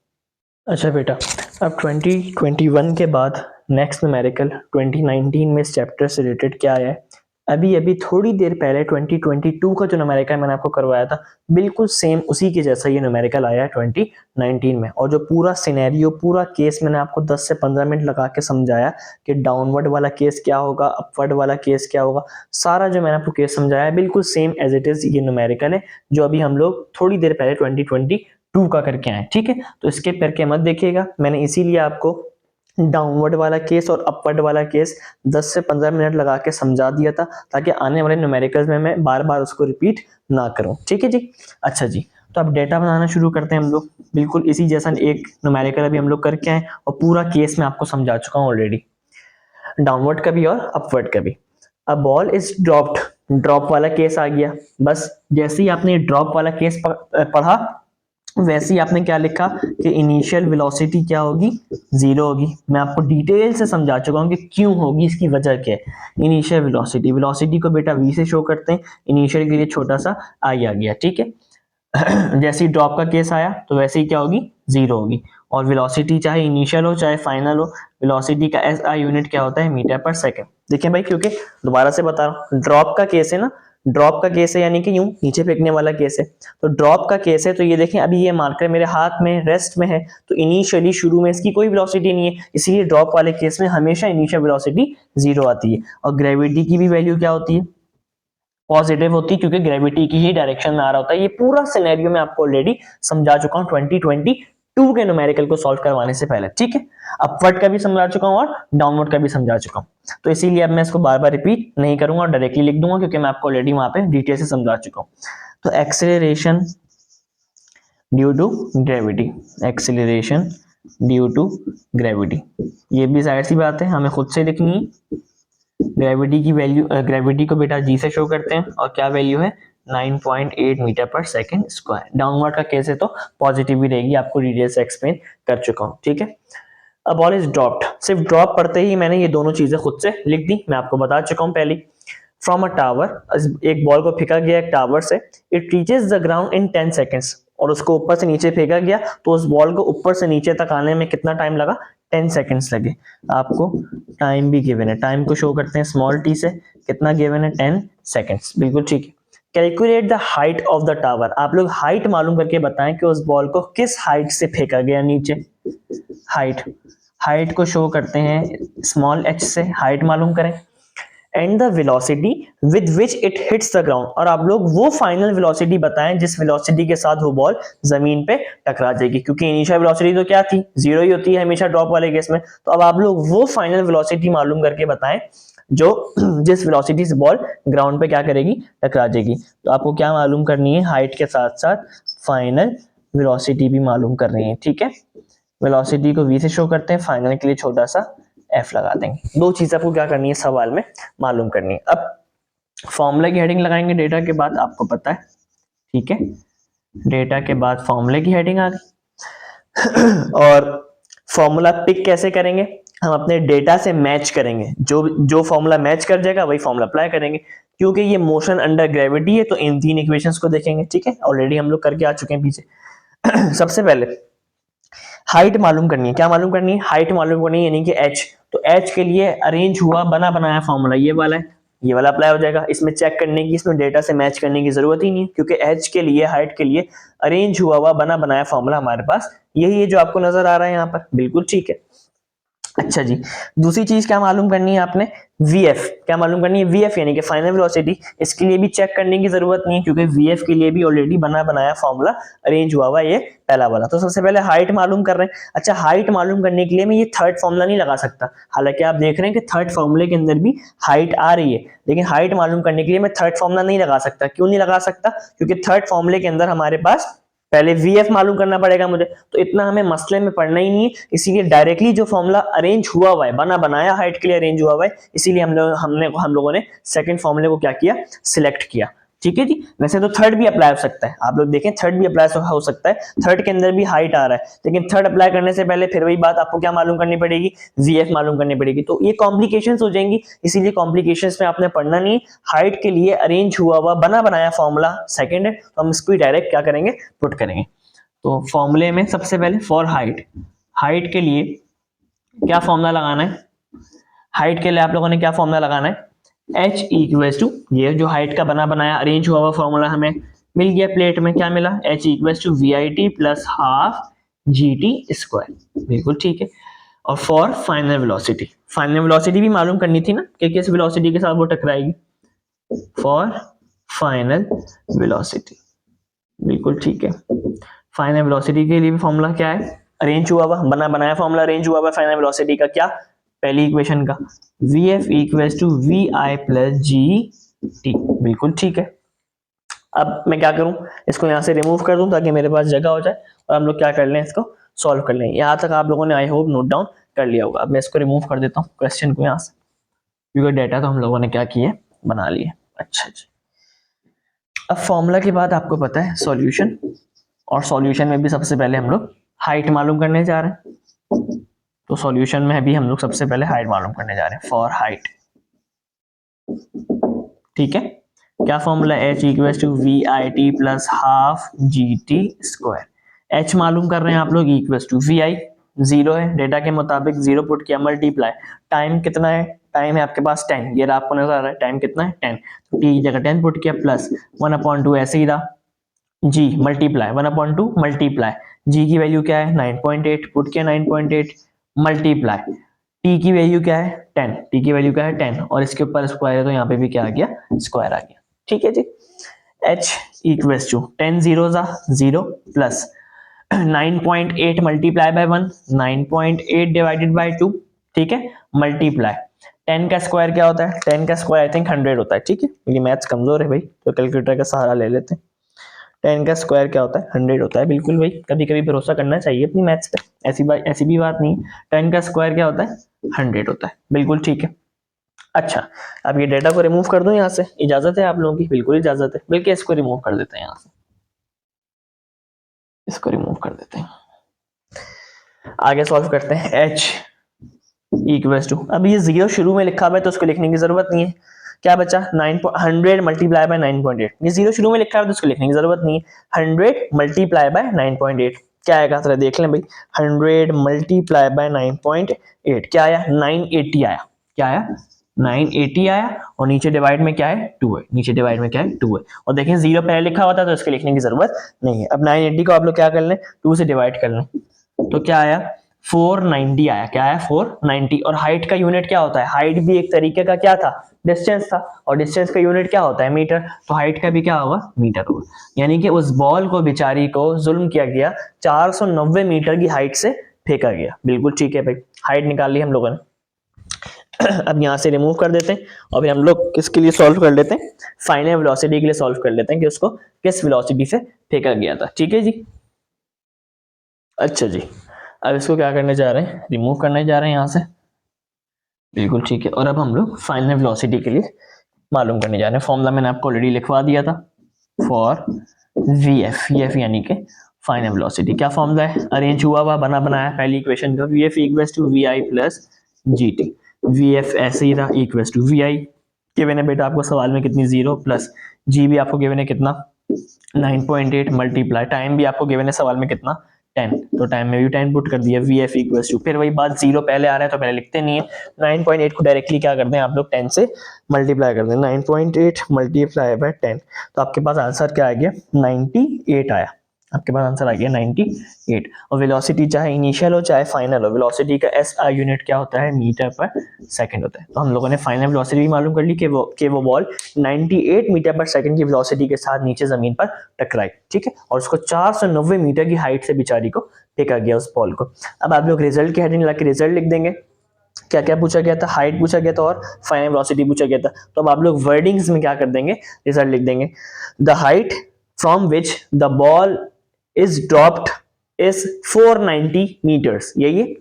अच्छा बेटा, अब 2021 के बाद नेक्स्ट न्यूमेरिकल 2019 में इस चैप्टर से रिलेटेड क्या आया है, अभी अभी थोड़ी देर पहले 2022 का जो न्यूमेरिकल मैंने आपको करवाया था बिल्कुल सेम उसी के जैसा ये न्यूमेरिकल आया है 2019 में। और जो पूरा सिनेरियो पूरा केस मैंने आपको 10 से 15 मिनट लगा के समझाया कि डाउनवर्ड वाला केस क्या होगा, अपवर्ड वाला केस क्या होगा, सारा जो मैंने आपको केस समझाया है बिल्कुल सेम एज इट इज ये न्यूमेरिकल है जो अभी हम लोग थोड़ी देर पहले 2022 का करके आए, ठीक है। तो स्किप करके मत देखिएगा, मैंने इसीलिए आपको डाउनवर्ड वाला केस और अपवर्ड वाला केस 10 से 15 मिनट लगा के समझा दिया था ताकि आने वाले न्यूमेरिकल्स में मैं बार बार उसको रिपीट ना करूं, ठीक है जी। अच्छा जी, तो अब डेटा बनाना शुरू करते हैं हम लोग, बिल्कुल इसी जैसा एक न्यूमेरिकल अभी हम लोग करके आए और पूरा केस मैं आपको समझा चुका हूं ऑलरेडी, डाउनवर्ड का भी और अपवर्ड का भी। A ball is dropped, drop वाला केस आ गया, बस जैसे ही आपने ड्रॉप वाला केस पढ़ा वैसे ही आपने क्या लिखा कि इनिशियल वेलोसिटी क्या होगी, 0 होगी। मैं आपको डिटेल से समझा चुका हूं कि क्यों होगी, इसकी वजह क्या है। इनिशियल वेलोसिटी, वेलोसिटी को बेटा v से शो करते हैं, इनिशियल के लिए छोटा सा i आ गया, ठीक है। जैसे ही ड्रॉप का केस आया तो वैसे ही क्या होगी, 0 होगी। और वेलोसिटी चाहे इनिशियल हो चाहे फाइनल हो, वेलोसिटी का एस आई यूनिट क्या होता है, मीटर पर सेकंड। देखिए भाई, क्योंकि दोबारा से बता रहा हूँ, ड्रॉप का केस है ना, ड्रॉप का केस है यानी कि यूं नीचे फेंकने वाला केस है। तो ड्रॉप का केस है तो ये देखें अभी ये मार्कर मेरे हाथ में रेस्ट में है, तो इनिशियली शुरू में इसकी कोई वेलोसिटी नहीं है, इसीलिए ड्रॉप वाले केस में हमेशा इनिशियल वेलोसिटी 0 आती है। और ग्रेविटी की भी वैल्यू क्या होती है, पॉजिटिव होती है, क्योंकि ग्रेविटी की ही डायरेक्शन में आ रहा होता है। ये पूरा सिनेरियो मैं आपको ऑलरेडी समझा चुका हूँ 2022 के न्यूमेरिकल को सॉल्व करवाने से पहले, ठीक है। अपवर्ड का भी समझा चुका हूँ और डाउनवर्ड का भी समझा चुका हूँ, तो इसीलिए अब मैं इसको बार बार रिपीट नहीं करूंगा और डायरेक्टली लिख दूंगा क्योंकि मैं आपको ऑलरेडी वहां पे डिटेल से समझा चुका हूँ। तो acceleration due to gravity, acceleration due to gravity, ये भी जाहिर सी बात है हमें खुद से लिखनी है। ग्रेविटी की वैल्यू, ग्रेविटी को बेटा जी से शो करते हैं और क्या वैल्यू है 9.8 metre per second square. Downward का केस है तो पॉजिटिव ही रहेगी, आपको डिटेल से एक्सप्लेन कर चुका हूं, ठीक है। अ बॉल इज ड्रॉप्ड, सिर्फ ड्रॉप पढ़ते ही मैंने ये दोनों चीजें खुद से लिख दी, मैं आपको बता चुका हूं पहले। फ्रॉम अ टावर, एक बॉल को फेंका गया एक टावर से, it reaches the ground in 10 seconds, और उसको ऊपर से नीचे फेंका गया तो उस बॉल को ऊपर से नीचे तक आने में कितना टाइम लगा, 10 सेकेंड्स लगे। आपको टाइम भी गिवन है, टाइम को शो करते हैं स्मॉल टी से, कितना गिवन है 10 सेकेंड्स, बिल्कुल ठीक है। Calculate the height of the tower, आप लोग हाइट मालूम करके बताएं कि उस बॉल को किस हाइट से फेंका गया नीचे। हाइट, हाइट को शो करते हैं स्मॉल h से, हाइट मालूम करें। And the velocity with which it hits the ground, और आप लोग वो फाइनल वेलोसिटी बताएं जिस वेलोसिटी के साथ वो बॉल जमीन पे टकरा जाएगी, क्योंकि इनिशियल वेलोसिटी तो क्या थी, 0 ही होती है हमेशा ड्रॉप वाले केस में। तो अब आप लोग वो फाइनल वेलोसिटी मालूम करके बताएं जो जिस वेलोसिटी से बॉल ग्राउंड पे क्या करेगी, टकरा जाएगी। तो आपको क्या मालूम करनी है, हाइट के साथ साथ फाइनल वेलोसिटी भी मालूम करनी है, ठीक है। वेलोसिटी को v से शो करते हैं, फाइनल के लिए छोटा सा f लगा देंगे। दो चीज आपको क्या करनी है सवाल में मालूम करनी है। अब फॉर्मूला की हेडिंग लगाएंगे डेटा के बाद, आपको पता है, ठीक है। डेटा के बाद फॉर्मूले की हेडिंग आ गई और फॉर्मूला पिक कैसे करेंगे, हम अपने डेटा से मैच करेंगे, जो फॉर्मूला मैच कर जाएगा वही फॉर्मूला अप्लाई करेंगे। क्योंकि ये मोशन अंडर ग्रेविटी है तो इन तीन इक्वेशंस को देखेंगे, ठीक है, ऑलरेडी हम लोग करके आ चुके हैं पीछे। सबसे पहले हाइट मालूम करनी है, क्या मालूम करनी है, हाइट मालूम करनी है यानी कि h। तो h के लिए अरेंज हुआ बना बनाया फॉर्मूला ये वाला है, ये वाला अप्लाई हो जाएगा। इसमें चेक करने की, इसमें डेटा से मैच करने की जरूरत ही नहीं है, क्योंकि h के लिए, हाइट के लिए अरेंज हुआ बना बनाया फॉर्मूला हमारे पास यही है जो आपको नजर आ रहा है यहाँ पर, बिल्कुल ठीक है। अच्छा जी, दूसरी चीज क्या मालूम करनी है आपने, VF क्या मालूम करनी है, VF यानी कि फाइनल वेलोसिटी। इसके लिए भी चेक करने की जरूरत नहीं है क्योंकि VF के लिए भी ऑलरेडी बना बनाया फॉर्मूला अरेंज हुआ हुआ ये पहला वाला। तो सबसे पहले हाइट मालूम कर रहे हैं। अच्छा, हाइट मालूम करने के लिए मैं ये थर्ड फॉर्मूला नहीं लगा सकता, हालांकि आप देख रहे हैं कि थर्ड फॉर्मूले के अंदर भी हाइट आ रही है, लेकिन हाइट मालूम करने के लिए मैं थर्ड फॉर्मूला नहीं लगा सकता। क्यों नहीं लगा सकता, क्योंकि थर्ड फॉर्मूले के अंदर हमारे पास पहले VF मालूम करना पड़ेगा मुझे, तो इतना हमें मसले में पढ़ना ही नहीं है। इसीलिए डायरेक्टली जो फॉर्मूला अरेंज हुआ हुआ है, बना बनाया हाइट के लिए अरेंज हुआ हुआ है, इसीलिए हम लोगों ने सेकंड फॉर्मूले को क्या किया, सिलेक्ट किया। ठीक है जी। वैसे तो थर्ड भी अप्लाई हो सकता है, आप लोग देखें थर्ड भी अप्लाई हो सकता है, थर्ड के अंदर भी हाइट आ रहा है, लेकिन थर्ड अप्लाई करने से पहले फिर वही बात, आपको क्या मालूम करनी पड़ेगी, VF मालूम करनी पड़ेगी। तो ये कॉम्प्लिकेशंस हो जाएंगी, इसीलिए कॉम्प्लिकेशंस में आपने पढ़ना नहीं। हाइट के लिए अरेंज हुआ हुआ बना बनाया फॉर्मूला सेकंड है, तो हम इसको डायरेक्ट क्या करेंगे, पुट करेंगे। तो फॉर्मूले में सबसे पहले फॉर हाइट, हाइट के लिए क्या फॉर्मूला लगाना है, हाइट के लिए आप लोगों ने क्या फॉर्मूला लगाना है, H इक्वल्स टू, ये जो हाइट का बना बनाया अरेंज हुआ हुआ फॉर्मूला हमें मिल गया प्लेट में, क्या मिला, H equals to VIT plus half GT square. बिल्कुल ठीक है। और for final velocity, final velocity भी मालूम करनी थी ना कि किस वेलोसिटी के साथ वो टकराएगी, फॉर फाइनल वेलोसिटी। बिल्कुल ठीक है। फाइनल वेलोसिटी के लिए भी फॉर्मूला क्या है, अरेंज हुआ हुआ बना बनाया फॉर्मूला अरेंज हुआ हुआ फाइनल वेलोसिटी का, क्या, पहली इक्वेशन का VF equals to VI plus GT। बिल्कुल ठीक है। अब मैं क्या करूं, इसको यहां से रिमूव कर दूं ताकि मेरे पास जगह हो जाए और हम लोग क्या कर लें, इसको सॉल्व कर लें। यहां तक आप लोगों ने आई होप नोट डाउन कर लिया होगा। अब मैं इसको रिमूव कर देता हूँ क्वेश्चन को यहां से, क्योंकि डेटा तो हम लोगों ने क्या किए, बना लिए। अच्छा जी, अब फॉर्मूला के बाद आपको पता है सॉल्यूशन, और सॉल्यूशन में भी सबसे पहले हम लोग हाइट मालूम करने जा रहे हैं। तो सॉल्यूशन में भी हम लोग सबसे पहले हाइट मालूम करने जा रहे हैं, फॉर हाइट। ठीक है, क्या formula, H equals to VIT plus half GT square. H मालूम कर रहे हैं आप लोग, इक्वल्स टू VI, जीरो है, डेटा के मुताबिक जीरो पुट किया, मल्टीप्लाई, टाइम कितना है, टाइम है आपके पास 10, ये आपको नजर आ रहा है टाइम कितना है 10, तो T की जगह 10 पुट किया, प्लस 1/2 ऐसे ही रहा, G मल्टीप्लाई 1/2 मल्टीप्लाई, G की वैल्यू क्या है 9.8, पुट किया 9.8, मल्टीप्लाई T की वैल्यू क्या है 10, T की वैल्यू क्या है 10, और इसके ऊपर स्क्वायर है तो यहाँ पे भी क्या आ गया, स्क्वायर आ गया। ठीक है जी। H इक्वल्स टू 10 जीरो जा 0 plus 9.8 multiply bye 1, 9.8 divided by 2, ठीक है, मल्टीप्लाई 10 का स्क्वायर क्या होता है, 10 का स्क्वायर आई थिंक 100 होता है। ठीक है, क्योंकि मैथ्स कमजोर है भाई, तो कैलकुलेटर का सहारा ले लेते हैं। 10 का स्क्वायर क्या होता है, 100 होता है। बिल्कुल भाई, कभी कभी भरोसा करना चाहिए अपनी मैथ्स पे, ऐसी भी बात नहीं। 10 का स्क्वायर क्या होता है, 100 होता है। बिल्कुल ठीक है। अच्छा, अब ये डेटा को रिमूव कर दूं यहाँ से, इजाजत है आप लोगों की, बिल्कुल इजाजत है, बल्कि इसको रिमूव कर देते हैं यहाँ से, इसको रिमूव कर देते हैं। आगे सॉल्व करते हैं। H इक्वल्स टू, अब ये जीरो शुरू में लिखा हुआ है तो उसको लिखने की जरूरत नहीं है। क्या बचा, 100 मल्टीप्लाई बाय 9.8, ये जीरो शुरू में लिखा है तो उसको लिखने की जरूरत नहीं है। 100 मल्टीप्लाई बाय 9.8 क्या आएगा, जरा देख लें भाई, 100 मल्टीप्लाई बाय 9.8 क्या आया, 980 आया। क्या आया, 980 आया, और नीचे डिवाइड में क्या है 2 है, नीचे डिवाइड में क्या है 2 है, और देखें जीरो पहले लिखा हुआ था तो इसके लिखने की जरूरत नहीं है। अब 980 को आप लोग क्या कर लें, 2 से डिवाइड कर लें, तो क्या आया 490 आया। क्या आया 490, और हाइट का यूनिट क्या होता है, हाइट भी एक तरीके का क्या था, डिस्टेंस था, और डिस्टेंस का यूनिट क्या होता है, मीटर, तो हाइट का भी क्या होगा, मीटर होगा। यानी कि उस बॉल को बेचारी को जुल्म किया गया, 490 मीटर की हाइट से फेंका गया। बिल्कुल ठीक है भाई, हाइट निकाल ली हम लोगों ने। अब यहां से रिमूव कर देते हैं और फिर हम लोग किसके लिए सॉल्व कर लेते हैं, फाइनल वेलोसिटी के लिए सॉल्व कर लेते हैं कि उसको किस वेलोसिटी से फेंका गया था। ठीक है जी। अच्छा जी, अब इसको क्या करने जा रहे हैं, रिमूव करने जा रहे हैं यहाँ से। बिल्कुल ठीक है। और अब हम लोग फाइनल वेलोसिटी के लिए मालूम करने जा रहे हैं। फॉर्मूला मैंने आपको ऑलरेडी लिखवा दिया था, फॉर VF यानी कि फाइनल वेलोसिटी। क्या फॉर्मूला है, अरेंज हुआ हुआ बना बनाया पहली इक्वेशन का, VF equals to VI plus GT। VF ऐसे ही रहा, इक्वल्स टू VI गिवन है बेटा आपको सवाल में कितनी, 0 प्लस G भी आपको गिवन है कितना 9.8, मल्टीप्लाई टाइम भी आपको गिवन है सवाल में कितना 10, तो टाइम में भी 10 पुट कर दिया, VF इक्वल्स टू, फिर वही बात, जीरो पहले आ रहा है तो पहले लिखते नहीं है, 9.8 को डायरेक्टली क्या कर दें आप लोग 10 से मल्टीप्लाई कर दें, 9.8 मल्टीप्लाई बाय 10, तो आपके पास आंसर क्या आ गया 98 आया। आपके पास आंसर आ गया 98। और वेलोसिटी चाहे इनिशियल हो चाहे फाइनल हो, वेलोसिटी का SI यूनिट क्या होता है, मीटर पर सेकंड होता है। तो हम लोगों ने फाइनल वेलोसिटी भी मालूम कर ली कि वो बॉल 98 मीटर पर सेकंड की वेलोसिटी के साथ नीचे जमीन पर टकराई, ठीक है, और उसको 490 मीटर की हाइट से बेचारी को फेंका गया उस बॉल को। अब आप लोग रिजल्ट की हेडिंग लगा के रिजल्ट लिख देंगे। क्या क्या पूछा गया था, हाइट पूछा गया था और फाइनल वेलोसिटी पूछा गया था। तो अब आप लोग वर्डिंग्स में क्या कर देंगे, रिजल्ट लिख देंगे। The height from which the ball is dropped is 490 metres, यही है।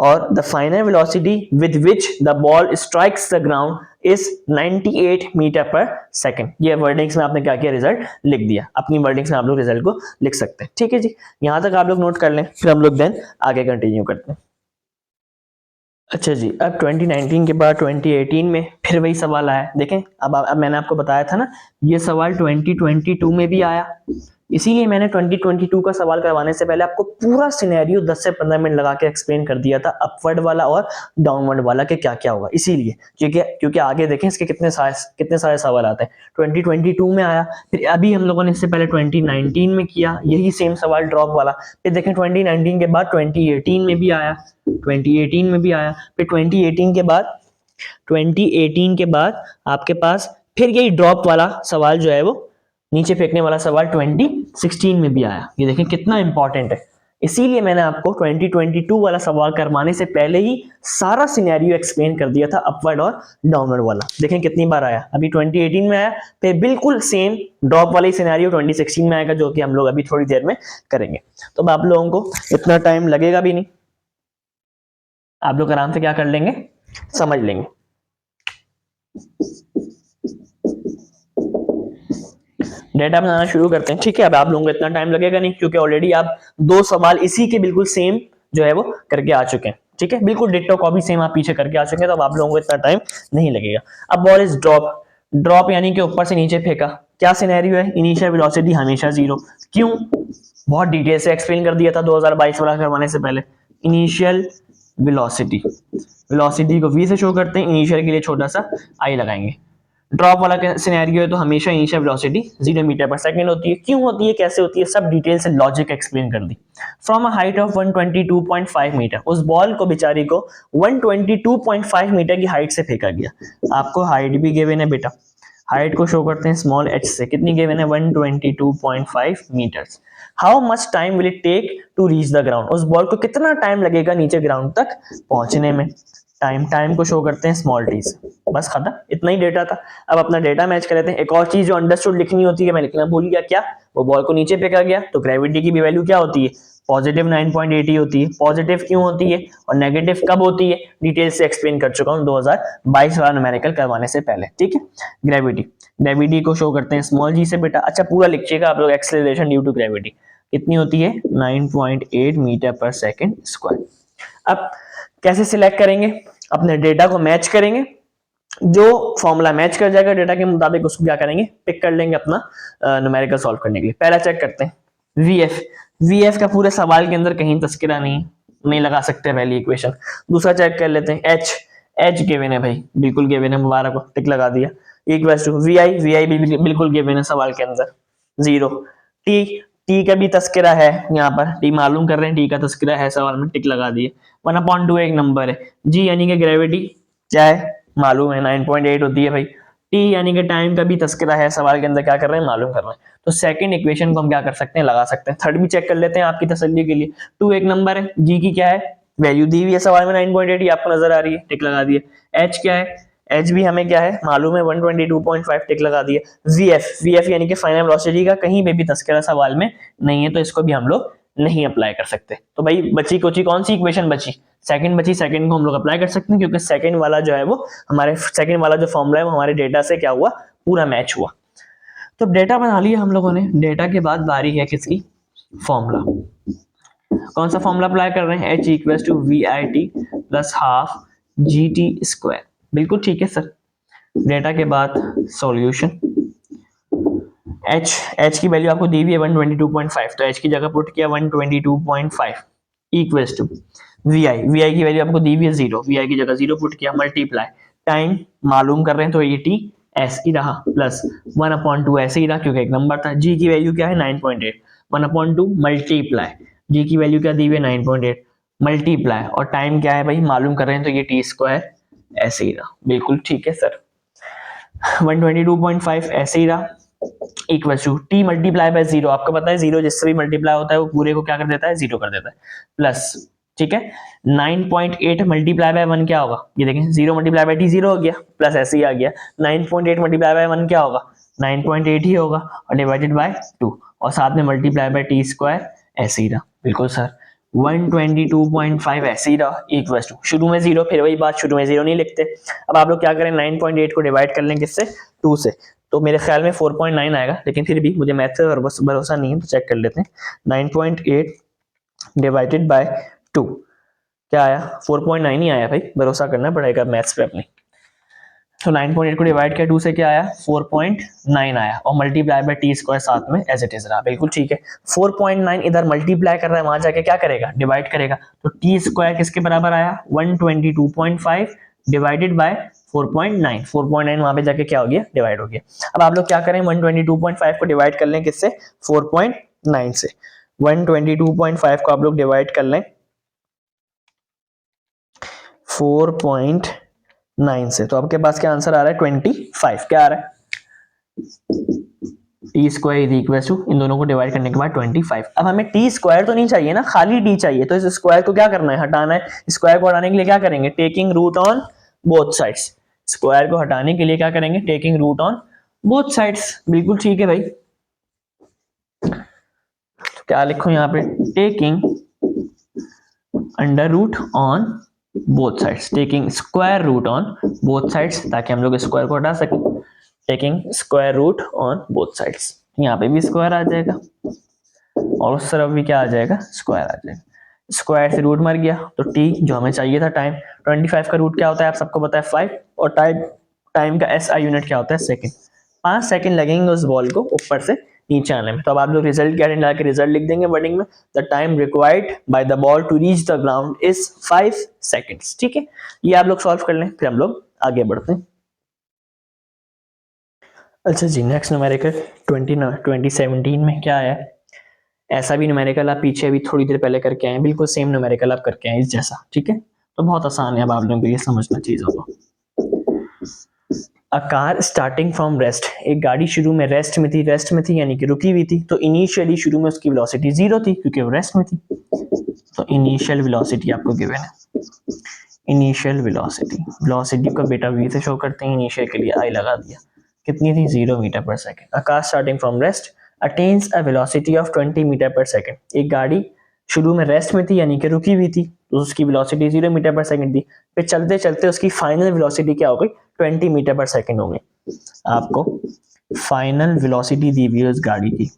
और the final velocity with which the ball strikes the ground is 98 metre per second. ये वर्डिंग्स में आपने क्या किया, रिजल्ट लिख दिया। अपनी वर्डिंग्स में आप लोग रिजल्ट को लिख सकते हैं, ठीक है जी। यहां तक आप लोग नोट कर लें, फिर हम लोग देन आगे कंटिन्यू करते हैं। अच्छा जी, अब 2019 के बाद 2018 में फिर वही सवाल आया। देखें, अब मैंने आपको बताया था ना, ये सवाल 2022 में भी आया, इसीलिए मैंने 2022 का सवाल करवाने से पहले आपको पूरा सिनेरियो 10 से 15 मिनट लगा के एक्सप्लेन कर दिया था, अपवर्ड वाला और डाउनवर्ड वाला के क्या क्या होगा। इसीलिए क्योंकि आगे देखें इसके कितने सारे सवाल आते हैं। 2022 में आया, फिर अभी हम लोगों ने इससे पहले 2019 में किया यही सेम सवाल ड्रॉप वाला। फिर देखें 2019 के बाद 2018 में भी आया, 2018 में भी आया, फिर 2018 के बाद आपके पास फिर यही ड्रॉप वाला सवाल जो है वो नीचे फेंकने वाला सवाल 2016 में भी आया। ये देखें कितना इंपॉर्टेंट है। इसीलिए मैंने आपको 2022 वाला सवाल करवाने से पहले ही सारा सिनेरियो एक्सप्लेन कर दिया था, अपवर्ड और डाउनवर्ड वाला। देखें कितनी बार आया, अभी 2018 में आया, फिर बिल्कुल सेम ड्रॉप वाला ही सिनेरियो 2016 में आएगा, जो कि हम लोग अभी थोड़ी देर में करेंगे। तो अब आप लोगों को इतना टाइम लगेगा भी नहीं, आप लोग आराम से क्या कर लेंगे, समझ लेंगे। डेटा बनाना शुरू करते हैं, ठीक है। अब आप लोगों को इतना टाइम लगेगा नहीं, क्योंकि ऑलरेडी आप 2 सवाल इसी के बिल्कुल सेम जो है वो करके आ चुके हैं, ठीक है, बिल्कुल डिट्टो कॉपी सेम आप पीछे करके आ चुके हैं। तो अब आप लोगों को इतना टाइम नहीं लगेगा। अब बॉल इज ड्रॉप यानी कि ऊपर से नीचे फेंका। क्या सिनेरियो है, इनिशियल वेलोसिटी हमेशा 0। क्यों, बहुत डिटेल से एक्सप्लेन कर दिया था 2022 वाला करवाने से पहले। इनिशियल वेलोसिटी को V से शो करते हैं, इनिशियल के लिए छोटा सा I लगाएंगे। ड्रॉप वाला सिनेरियो है तो हमेशा initial velocity 0 metre per second होती है। क्यों होती है, कैसे होती है, सब डिटेल से लॉजिक एक्सप्लेन कर दी। From a height of 122.5 metre, उस बॉल को बेचारी को 122.5 मीटर की हाइट से फेंका गया। आपको हाइट भी गिवन है बेटा, हाइट को शो करते हैं स्मॉल h से, कितनी गिवन है 122.5 metres. How much time will it take to reach the ground, उस बॉल को कितना टाइम लगेगा नीचे ग्राउंड तक पहुंचने में। टाइम को शो करते हैं स्मॉल टी से। बस खत्म, इतना ही डेटा था। अब अपना डेटा मैच कर लेते हैं। एक और चीज जो अंडरस्टूड लिखनी होती है, मैं लिखना भूल गया, क्या, वो बॉल को नीचे फेंका गया तो ग्रेविटी की भी वैल्यू क्या होती है, पॉजिटिव 9.80 होती है। पॉजिटिव क्यों होती है और नेगेटिव कब होती है, डिटेल से एक्सप्लेन कर चुका हूँ 2022 वाला न्यूमेरिकल करवाने से पहले, ठीक है। ग्रेविटी को शो करते हैं स्मॉल जी से बेटा। अच्छा पूरा लिखिएगा आप लोग, एक्सेलरेशन ड्यू टू ग्रेविटी कितनी होती है 9.8 मीटर पर सेकंड स्क्वायर। अब कैसे सिलेक्ट करेंगे, अपने डेटा को मैच करेंगे, जो फॉर्मूला मैच कर जाएगा डेटा के मुताबिक उसको क्या करेंगे, पिक कर लेंगे अपना न्यूमेरिकल सॉल्व करने के लिए। पहला चेक करते हैं वीएफ का पूरे सवाल के अंदर कहीं तस्करा नहीं लगा सकते पहली इक्वेशन। दूसरा चेक कर लेते हैं एच गिवन है भाई, बिल्कुल गिवन है, मुबारक हो, टिक लगा दिया। इक्वल्स टू वी भी बिल्कुल गिवन है सवाल के अंदर 0। टी का भी तस्करा है, यहाँ पर टी मालूम कर रहे हैं, टी का तस्करा है सवाल में, टिक लगा दिए। 1/2 एक नंबर है। जी यानी कि ग्रेविटी क्या है मालूम है 9.8 होती है भाई। टी यानी कि टाइम का भी तस्करा है सवाल के अंदर, क्या कर रहे हैं मालूम कर रहे हैं। तो सेकंड इक्वेशन को हम क्या कर सकते हैं, लगा सकते हैं। थर्ड भी चेक कर लेते हैं आपकी तसल्ली के लिए। 2 एक नंबर है, जी की क्या है वैल्यू दी हुई है सवाल में 9.8, आपको नजर आ रही है, टिक लगा दिए। एच क्या है, एच भी हमें क्या है मालूम है 122.5, टिक लगा दिए। वीएफ यानी कि फाइनल वेलोसिटी का कहीं पे भी तस्करा सवाल में नहीं है, तो इसको भी हम लोग नहीं अप्लाई कर सकते। तो भाई बची कोची कौन सी इक्वेशन बची, सेकंड बची। सेकंड को हम लोग अप्लाई कर सकते हैं, क्योंकि सेकंड वाला जो है वो हमारे सेकंड वाला जो फॉर्मूला है वो हमारे डेटा से क्या हुआ, पूरा मैच हुआ। तो डेटा बना लिया हम लोगों ने। डेटा के बाद बारी है किसकी, फॉर्मूला। कौन सा फॉर्मूला अप्लाई कर रहे हैं, H equals to VIT plus half GT square. बिल्कुल ठीक है सर। डेटा के बाद सॉल्यूशन। H की वैल्यू आपको दी हुई है 122.5, तो H की जगह पुट किया 122.5 इक्वल्स टू VI की वैल्यू आपको दी हुई है 0, VI की जगह 0 पुट किया, मल्टीप्लाई टाइम मालूम कर रहे हैं तो ये T ऐसे ही रहा, प्लस 1/2 ऐसे ही रहा क्योंकि एक नंबर था। G की वैल्यू क्या है 9.8, 1/2 मल्टीप्लाई, जी की वैल्यू क्या दी हुई है 9.8, मल्टीप्लाई और टाइम क्या है भाई मालूम कर रहे हैं तो ये टी स्क्वायर ऐसे ही रहा, बिल्कुल ठीक है सर। 122.5 ऐसे ही रहा equal to T multiply by zero, आपको पता है जीरो जिससे भी मल्टीप्लाई होता है वो पूरे को क्या कर देता है जीरो कर देता है, प्लस ठीक है 9.8 मल्टीप्लाई बाय 1 क्या होगा, ये देखें zero multiply by T zero हो गया, प्लस ऐसे ही आ गया 9.8 मल्टीप्लाई बाय 1 क्या होगा 9.8 ही होगा और डिवाइडेड बाय 2 और साथ में मल्टीप्लाई बाय टी स्क्वायर ऐसे ही रहा, बिल्कुल सर 122.5 ऐसे ही रहा इक्वल टू शुरू में जीरो, फिर वही बात शुरू में जीरो नहीं लिखते। अब आप लोग क्या करें 9.8 को डिवाइड कर लें किससे 2 से, तो मेरे ख्याल में 4.9 आएगा, लेकिन फिर भी मुझे मैथ से भरोसा नहीं है तो चेक कर लेते हैं। 9.8 डिवाइडेड बाय 2 क्या आया 4.9 ही आया भाई, भरोसा करना पड़ेगा मैथ्स पे अपनी। तो 9.8 को डिवाइड किया 2 से क्या आया 4.9 आया और मल्टीप्लाई बाय टी स्क्वायर साथ में एज इट इज रहा, बिल्कुल ठीक है। 4.9 इधर मल्टीप्लाई कर रहा है वहां जाके क्या करेगा डिवाइड करेगा, तो टी स्क्वायर किसके बराबर आया 122.5 डिवाइडेड बाय 4.9, 4.9 वहां पे जाके क्या हो गया डिवाइड हो गया। अब आप लोग क्या करें 122.5 को डिवाइड कर लें किससे 4.9 से, 122.5 को आप लोग डिवाइड कर लें 4.9 से, तो आपके पास क्या आंसर आ रहा है 25, क्या आ रहा है टी स्क्वायर इक्वल टू इन दोनों को डिवाइड करने के बाद 25। अब हमें टी स्क्वायर तो नहीं चाहिए ना, खाली टी चाहिए, तो इस स्क्वायर को क्या करना है हटाना है। स्क्वायर को हटाने के लिए क्या करेंगे taking root on both sides, square को हटाने के लिए क्या करेंगे taking root on both sides, बिल्कुल ठीक है भाई। तो क्या लिखो यहाँ पे taking under root on both sides, taking square root on both sides ताकि हम लोग स्क्वायर को हटा सकें, taking square root on both sides, यहाँ पे भी स्क्वायर आ जाएगा और उस तरफ भी क्या आ जाएगा स्क्वायर आ जाएगा, स्क्वायर से रूट मर गया तो टी जो हमें चाहिए था टाइम, 25 का रूट क्या होता है आप सबको पता है 5 और टाइम का एसआई यूनिट क्या होता है सेकंड, 5 सेकंड लगेंगे उस बॉल को ऊपर से नीचे आने में। तो अब आप लोग रिजल्ट क्या डाल के रिजल्ट लिख देंगे वर्डिंग में, the time required by the ball to reach the ground is 5 seconds, ठीक है। ये आप लोग सॉल्व कर लें फिर हम लोग आगे बढ़ते हैं। अच्छा जी नेक्स्ट न्यूमेरिकल 2017 में क्या आया, ऐसा भी न्यूमेरिकल आप पीछे अभी थोड़ी देर पहले करके आए, बिल्कुल सेम न्यूमेरिकल आप करके आए इस जैसा, ठीक है। तो बहुत आसान है अब आप लोगों को ये समझना चीजों को। अ कार स्टार्टिंग फ्रॉम रेस्ट, एक गाड़ी शुरू में रेस्ट में थी यानी कि रुकी हुई थी, तो इनिशियली शुरू में उसकी वेलोसिटी 0 थी क्योंकि वो रेस्ट में थी, तो इनिशियल वेलोसिटी आपको गिवन है, इनिशियल वेलोसिटी को बेटा v से शो करते हैं, इनिशियल के लिए i लगा दिया, कितनी थी 0 metre per second. A car starting from rest attains a velocity of 20 metre per second, एक गाड़ी शुरू में रेस्ट में थी यानी कि रुकी हुई थी तो उसकी वेलोसिटी 0 मीटर पर सेकंड थी, फिर चलते चलते उसकी फाइनल वेलोसिटी क्या हो गई 20 मीटर पर सेकंड हो गई। आपको फाइनल वेलोसिटी दी हुई है उस गाड़ी की,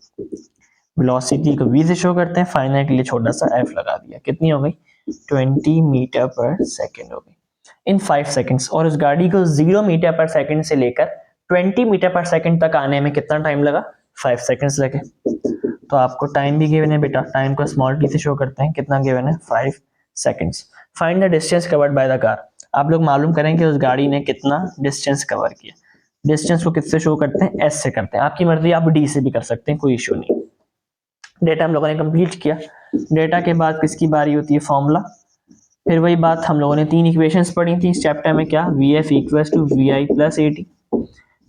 वेलोसिटी को v से शो करते हैं, फाइनल के लिए छोटा सा f लगा दिया, कितनी हो गई 20 मीटर पर सेकंड हो गई इन 5 सेकंड्स, और उस गाड़ी को 0 मीटर पर सेकंड से लेकर 20 मीटर पर सेकंड तक आने में कितना टाइम लगा 5 सेकंड्स लगे। तो आपको टाइम भी गिवन है बेटा, टाइम को स्मॉल t से शो करते हैं, कितना गिवन है 5 seconds. Find the distance covered by the car, आप लोग मालूम करें कि उस गाड़ी ने कितना डिस्टेंस कवर किया, डिस्टेंस को किससे शो करते हैं s से करते हैं, आपकी मर्जी आप d से भी कर सकते हैं कोई इश्यू नहीं। डेटा हम लोगों ने कंप्लीट किया, डेटा के बाद किसकी बारी होती है फॉर्मूला, फिर वही बात हम लोगों ने 3 इक्वेशंस पढ़ी थी इस चैप्टर में, क्या V F equals to V I plus A T,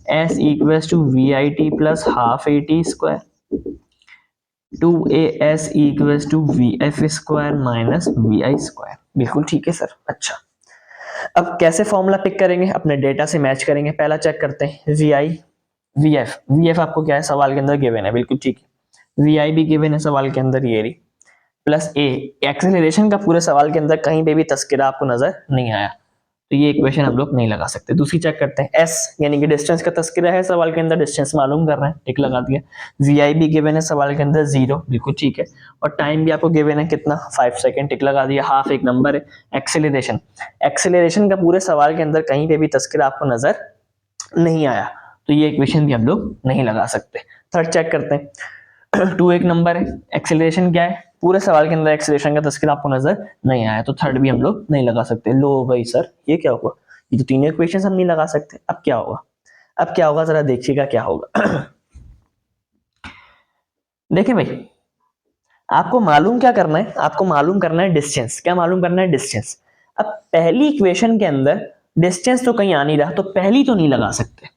S equals to V I T plus half A T square, 2as equals to V F square minus V I square, बिल्कुल ठीक है sir. अच्छा अब कैसे formula pick करेंगे, अपने data से match करेंगे, पहला चेक करते हैं वी आई वी एफ आपको क्या है सवाल के अंदर गिवन है, बिल्कुल ठीक है, वी आई भी गिवन है सवाल के अंदर ये रही, प्लस ए, एक्सेलरेशन का पूरे सवाल के अंदर कहीं पे भी तस्करा आपको नजर नहीं आया तो ये इक्वेशन हम लोग नहीं लगा सकते। दूसरी चेक करते हैं एस यानी कि डिस्टेंस का तस्करा है सवाल के अंदर, डिस्टेंस मालूम कर रहे हैं, टिक लगा दिया। वी आई भी गिवन है सवाल के अंदर 0, बिल्कुल ठीक है, और टाइम भी आपको गिवन है कितना 5 सेकंड, टिक लगा दिया, हाफ एक नंबर है। एक्सेलरेशन, एक्सेलरेशन का पूरे सवाल के अंदर कहीं पे भी तस्करा आपको नजर नहीं आया तो ये इक्वेशन भी हम लोग नहीं लगा सकते। थर्ड चेक करते हैं 2 एक नंबर है, एक्सेलरेशन क्या है, पूरे सवाल के अंदर एक्सेलरेशन का तस्करा आपको नजर नहीं आया तो थर्ड भी हम लोग नहीं लगा सकते। लो भाई सर ये क्या हुआ, ये तो तीनों इक्वेशन हम नहीं लगा सकते, अब क्या होगा, अब क्या होगा जरा देखिएगा क्या होगा देखिए भाई आपको मालूम क्या करना है, आपको मालूम करना है डिस्टेंस। क्या मालूम करना है? डिस्टेंस। अब पहली इक्वेशन के अंदर डिस्टेंस तो कहीं आ नहीं रहा, तो पहली तो नहीं लगा सकते,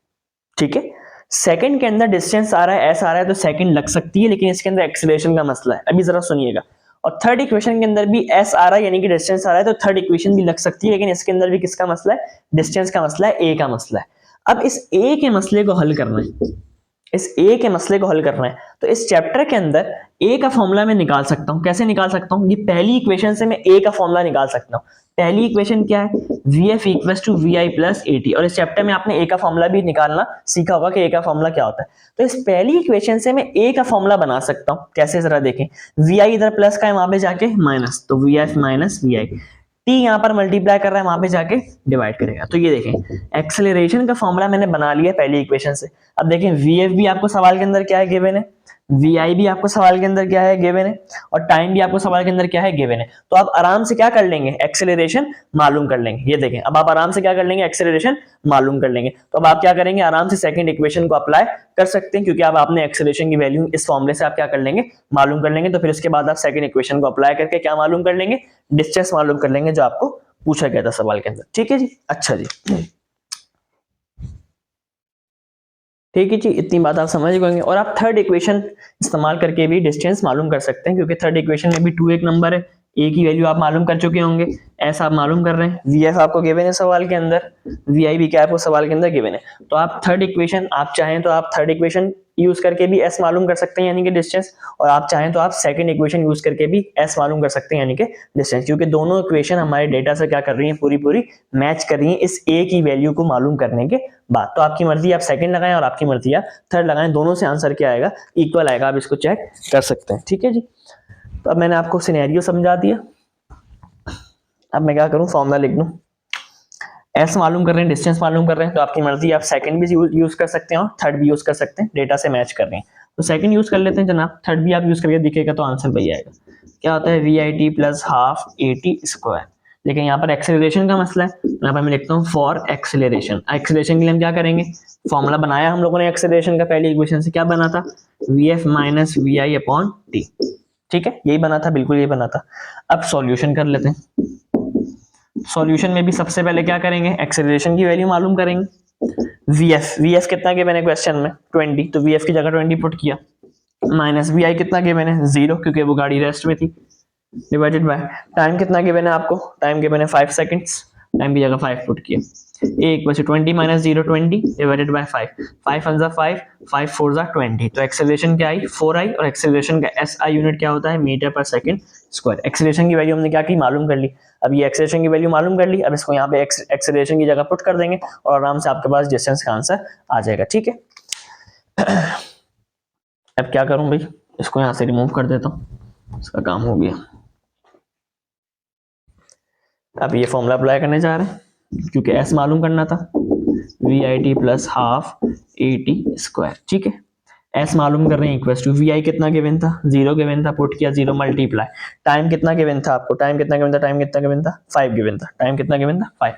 ठीक है। सेकंड के अंदर डिस्टेंस आ रहा है, एस आ रहा है, तो सेकंड लग सकती है, लेकिन इसके अंदर एक्सेलरेशन का मसला है, अभी जरा सुनिएगा। और थर्ड इक्वेशन के अंदर भी एस आ रहा है, यानी कि डिस्टेंस आ रहा है, तो थर्ड इक्वेशन भी लग सकती है, लेकिन इसके अंदर भी किसका मसला है? डिस्टेंस का मसला है, ए का मसला है। अब इस ए के मसले को हल करना है, इस ए के मसले को हल करना है, तो इस चैप्टर के अंदर ए का फॉर्मूला मैं निकाल सकता हूं। कैसे निकाल सकता हूं? ये पहली इक्वेशन से मैं ए का फॉर्मूला निकाल सकता हूं। पहली इक्वेशन क्या है? V F equals to V I plus A T. और इस चैप्टर में आपने ए का फॉर्मूला भी निकालना सीखा होगा कि ए का फॉर्मूला क्या होता है। तो इस पहली इक्वेशन से मैं ए का फॉर्मूला बना सकता हूं। कैसे? जरा देखें। वी आई इधर प्लस का है, वहां पे जाके माइनस, तो V F minus V I. T यहाँ पर मल्टीप्लाई कर रहा है, वहां पे जाके डिवाइड करेगा। तो ये देखें, एक्सेलरेशन का फॉर्मूला मैंने बना लिया पहली इक्वेशन से। अब देखें, वी एफ भी आपको सवाल के अंदर क्या है? गिवन है। वी आई भी आपको सवाल के अंदर क्या है? गिवन है। और टाइम भी आपको सवाल के अंदर क्या है? गिवन है। तो आप आराम से क्या कर लेंगे? एक्सेलरेशन मालूम कर लेंगे। ये देखें, अब आप आराम से क्या कर लेंगे? एक्सेलरेशन मालूम कर लेंगे। तो अब आप क्या करेंगे? आराम से सेकंड इक्वेशन को अप्लाई कर सकते हैं, क्योंकि अब आपने एक्सेलरेशन की वैल्यू इस फॉर्मूले से आप क्या कर लेंगे? मालूम कर लेंगे। तो फिर उसके बाद आप सेकंड इक्वेशन को अप्लाई करके क्या मालूम कर लेंगे? डिस्टेंस मालूम कर लेंगे, जो आपको पूछा गया था सवाल के अंदर। ठीक है जी, अच्छा जी, ठीक है जी, इतनी बात आप समझ गए। और आप थर्ड इक्वेशन इस्तेमाल करके भी डिस्टेंस मालूम कर सकते हैं, क्योंकि थर्ड इक्वेशन में भी 2 एक नंबर है, ए की वैल्यू आप मालूम कर चुके होंगे, एस आप मालूम कर रहे हैं, वी एफ आपको गिवन है सवाल के अंदर, वी आई भी क्या आपको सवाल के अंदर गिवन है। तो आप थर्ड इक्वेशन, आप चाहें तो आप थर्ड इक्वेशन यूज करके भी एस मालूम कर सकते हैं, यानी कि डिस्टेंस। और आप चाहें तो आप सेकंड इक्वेशन यूज करके भी एस मालूम कर सकते हैं, यानी कि डिस्टेंस। क्योंकि दोनों इक्वेशन हमारे डेटा से क्या कर रही हैं? पूरी पूरी मैच कर रही हैं इस ए की वैल्यू को मालूम करने के बाद। तो आपकी मर्जी आप सेकंड लगाएं और आपकी मर्जी आप थर्ड लगाएं, दोनों से आंसर क्या आएगा? इक्वल आएगा। आप इसको चेक कर सकते हैं। ठीक है जी, तो अब मैंने आपको सिनेरियो समझा दिया। अब मैं क्या करूं? फॉर्मूला लिख दूं। एस मालूम कर रहे हैं, डिस्टेंस मालूम कर रहे हैं, तो आपकी मर्जी, आप सेकंड भी यूज कर सकते हैं और थर्ड भी यूज कर सकते हैं, डेटा से मैच कर रहे हैं। तो सेकंड यूज कर लेते हैं जनाब, थर्ड भी आप यूज करके दिखेगा तो आंसर वही आएगा। क्या होता है? V I T plus half A T square. लेकिन यहाँ पर एक्सेलरेशन का मसला है, यहाँ पर मैं लिखता हूँ फॉर एक्सेलरेशन। एक्सेलरेशन के लिए हम क्या करेंगे? फॉर्मूला बनाया हम लोगों ने एक्सेलरेशन का पहली इक्वेशन से, क्या बना था? V F minus V I upon T. ठीक है, यही बना था, बिल्कुल यही बना था। अब सॉल्यूशन कर लेते हैं। सॉल्यूशन में भी सबसे पहले क्या करेंगे? एक्सेलरेशन की वैल्यू मालूम करेंगे। वी एफ कितना गिवन है क्वेश्चन में? 20, तो वी एफ की जगह 20 पुट किया, माइनस वी आई कितना गिवन है? 0, क्योंकि वो गाड़ी रेस्ट में थी, डिवाइडेड बाय टाइम कितना गिवन है आपको? टाइम गिवन है 5 सेकंड्स, टाइम की जगह 5 पुट किया। A equal to 20 minus 0 20 divided by 5, 5 1 5, 5 4 20। तो एक्सेलरेशन क्या आई? 4 आई। और एक्सेलरेशन का एस आई यूनिट क्या होता है? Metre per second square. Acceleration की वैल्यू हमने क्या की? मालूम कर ली। अब ये एक्सेलरेशन की वैल्यू मालूम कर ली, अब इसको यहाँ पे एक्सेलरेशन की जगह पुट कर देंगे और आराम से आपके पास डिस्टेंस का आंसर आ जाएगा। ठीक है, अब क्या करूं भाई? इसको यहाँ से रिमूव कर देता हूँ, इसका काम हो गया। अब ये फॉर्मूला अप्लाई करने जा रहे हैं, क्योंकि एस मालूम करना था, V I T plus half A T square. ठीक है, एस मालूम कर रहे हैं, इक्वल टू वी आई कितना गिवन था? 0 गिवन था, पुट किया 0 मल्टीप्लाई। टाइम कितना गिवन था आपको? टाइम कितना गिवन था? टाइम कितना गिवन था? 5 गिवन था। टाइम कितना गिवन था? 5।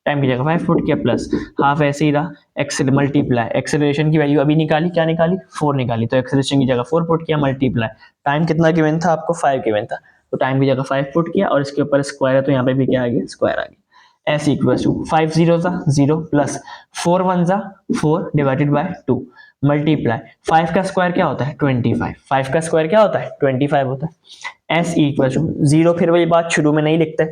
टाइम की जगह 5 पुट किया, प्लस हाफ ऐसे ही रहा, एक्सेल मल्टीप्लाई। एक्सेलरेशन की वैल्यू अभी निकाली, क्या निकाली? 4 निकाली, तो एक्सेलरेशन की जगह 4 पुट किया, मल्टीप्लाई। टाइम कितना गिवन था आपको? 5 गिवन था, तो टाइम की जगह 5 पुट किया, और इसके ऊपर स्क्वायर है, तो यहाँ पे भी क्या आ गया? स्क्वायर आ गया। एस इक्वल टू 5 0 था 0 प्लस 4 1 जा 4 डिवाइडेड बाय 2 मल्टीप्लाई 5 का स्क्वायर क्या होता है? 25। 5 का स्क्वायर क्या होता है? 25 होता है। एस इक्वल टू 0, फिर वही बात, शुरू में नहीं लिखते,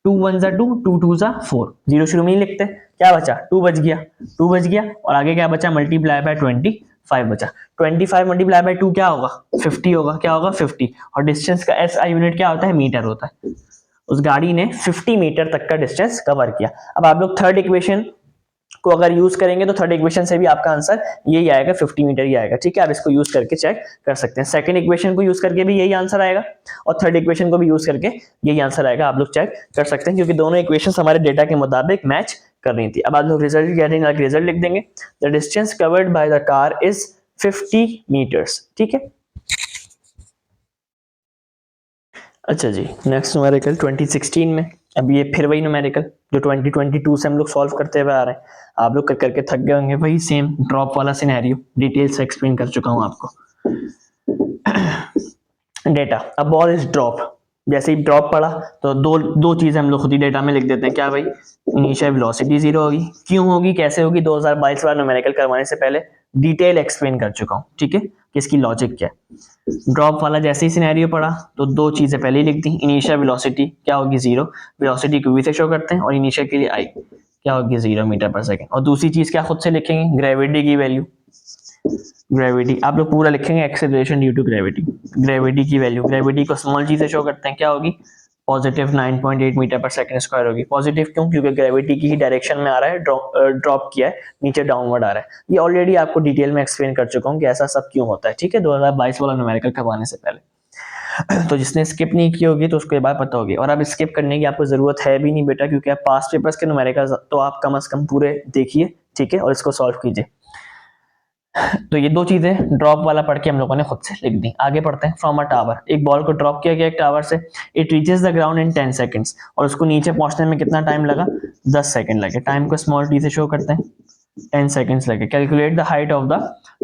2 1 जा 2 2 2 जा 4, 0 शुरू में नहीं लिखते, क्या बचा? 2 बच गया, 2 बच गया, और आगे क्या बचा? मल्टीप्लाई बाय 25 बचा। 25 मल्टीप्लाई बाय 2 क्या होगा? 50 होगा। क्या होगा? 50। और डिस्टेंस का एस आई यूनिट क्या होता है? मीटर होता है। उस गाड़ी ने 50 मीटर तक का डिस्टेंस कवर किया। अब आप लोग थर्ड इक्वेशन को अगर यूज करेंगे तो थर्ड इक्वेशन से भी आपका आंसर यही आएगा, 50 मीटर ही आएगा। ठीक है, आप इसको यूज करके चेक कर सकते हैं। सेकंड इक्वेशन को यूज करके भी यही आंसर आएगा, और थर्ड इक्वेशन को भी यूज करके यही आंसर आएगा। आप लोग चेक कर सकते हैं, क्योंकि दोनों इक्वेशन हमारे डेटा के मुताबिक मैच कर रही थी। अब आप लोग रिजल्ट रिजल्ट लिख देंगे। The distance covered by the car is 50 metres. ठीक है, अच्छा जी, नेक्स्ट न्यूमेरिकल 2016 में। अब ये फिर वही न्यूमेरिकल जो 2022 से हम लोग सॉल्व करते हुए आ रहे हैं। आप लोग करके थक गए होंगे, वही सेम ड्रॉप वाला सिनेरियो डिटेल से एक्सप्लेन कर चुका हूं आपको। Data, a ball is drop, जैसे ही ड्रॉप पड़ा तो दो दो चीजें हम लोग खुद ही डेटा में लिख देते हैं। क्या भाई, इनिशियल वेलोसिटी जीरो होगी। क्यों होगी, कैसे होगी, 2022 वाला न्यूमेरिकल करवाने से पहले डिटेल एक्सप्लेन कर चुका हूँ, ठीक है, कि इसकी लॉजिक क्या है। ड्रॉप वाला जैसे ही सिनेरियो पड़ा तो दो चीजें पहले ही लिख दी। इनिशियल वेलोसिटी क्या होगी, जीरो, वेलोसिटी को वी से शो करते हैं, और इनिशियल के लिए आई क्या होगी, 0 मीटर पर सेकेंड। और दूसरी चीज क्या खुद से लिखेंगे, ग्रेविटी की वैल्यू। ग्रेविटी आप लोग पूरा लिखेंगे, acceleration due to gravity. Gravity की वैल्यू, ग्रेविटी को स्मॉल जी से शो करते हैं, क्या होगी, positive 9.8 metre per second square होगी। पॉजिटिव क्यों, क्योंकि ग्रेविटी की ही डायरेक्शन में आ रहा है, ड्रॉप किया है, नीचे डाउनवर्ड आ रहा है। ये ऑलरेडी आपको डिटेल में एक्सप्लेन कर चुका हूँ कि ऐसा सब क्यों होता है, ठीक है, 2022 वाला न्यूमेरिकल करवाने से पहले। तो जिसने स्किप नहीं की होगी तो उसको ये बात पता होगी। और अब स्किप करने की आपको जरूरत है भी नहीं बेटा, क्योंकि आप पास्ट पेपर्स के न्यूमेरिकल तो आप कम से कम पूरे देखिए, ठीक है, और इसको सॉल्व कीजिए। तो ये दो चीजें ड्रॉप वाला पढ़ के हम लोगों ने खुद से लिख दी। आगे पढ़ते हैं। फ्रॉम अ टावर, एक बॉल को ड्रॉप किया गया एक टावर से, it reaches the ground in 10 seconds, और उसको नीचे पहुंचने में कितना टाइम लगा, 10 सेकंड लगे। टाइम को स्मॉल टी से शो करते हैं, 10 सेकंड्स लगे। Calculate the height of the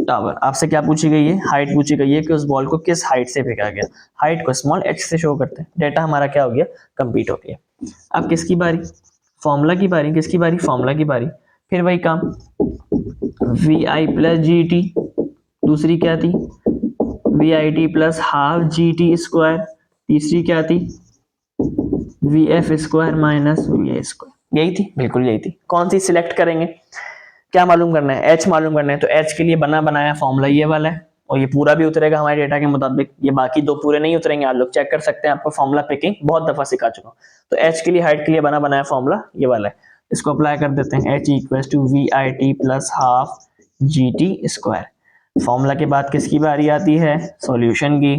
tower, आपसे क्या पूछी गई है, हाइट पूछी गई है कि उस बॉल को किस हाइट से फेंका गया। हाइट को स्मॉल h से शो करते हैं। डेटा हमारा क्या हो गया, कंप्लीट हो गया। अब किसकी बारी, फॉर्मूला की बारी। किसकी बारी, फॉर्मूला की बारी। फिर वही काम, V I plus G T, दूसरी क्या थी, V I T plus half G T square, तीसरी क्या थी, V F square minus V A square. यही थी, बिल्कुल यही थी। कौन सी सिलेक्ट करेंगे, क्या मालूम करना है, एच मालूम करना है। तो एच के लिए बना बनाया फॉर्मूला ये वाला है, और ये पूरा भी उतरेगा हमारे डेटा के मुताबिक। ये बाकी दो पूरे नहीं उतरेंगे, आप लोग चेक कर सकते हैं, आपको फॉर्मूला पिकिंग बहुत दफा सिखा चुका हूँ। तो एच के लिए, हाइट के लिए बना बनाया फॉर्मूला ये वाला है, इसको अप्लाई कर देते हैं। H equal to V I T plus half G T square. Formula के बाद किसकी बारी आती है, सॉल्यूशन की।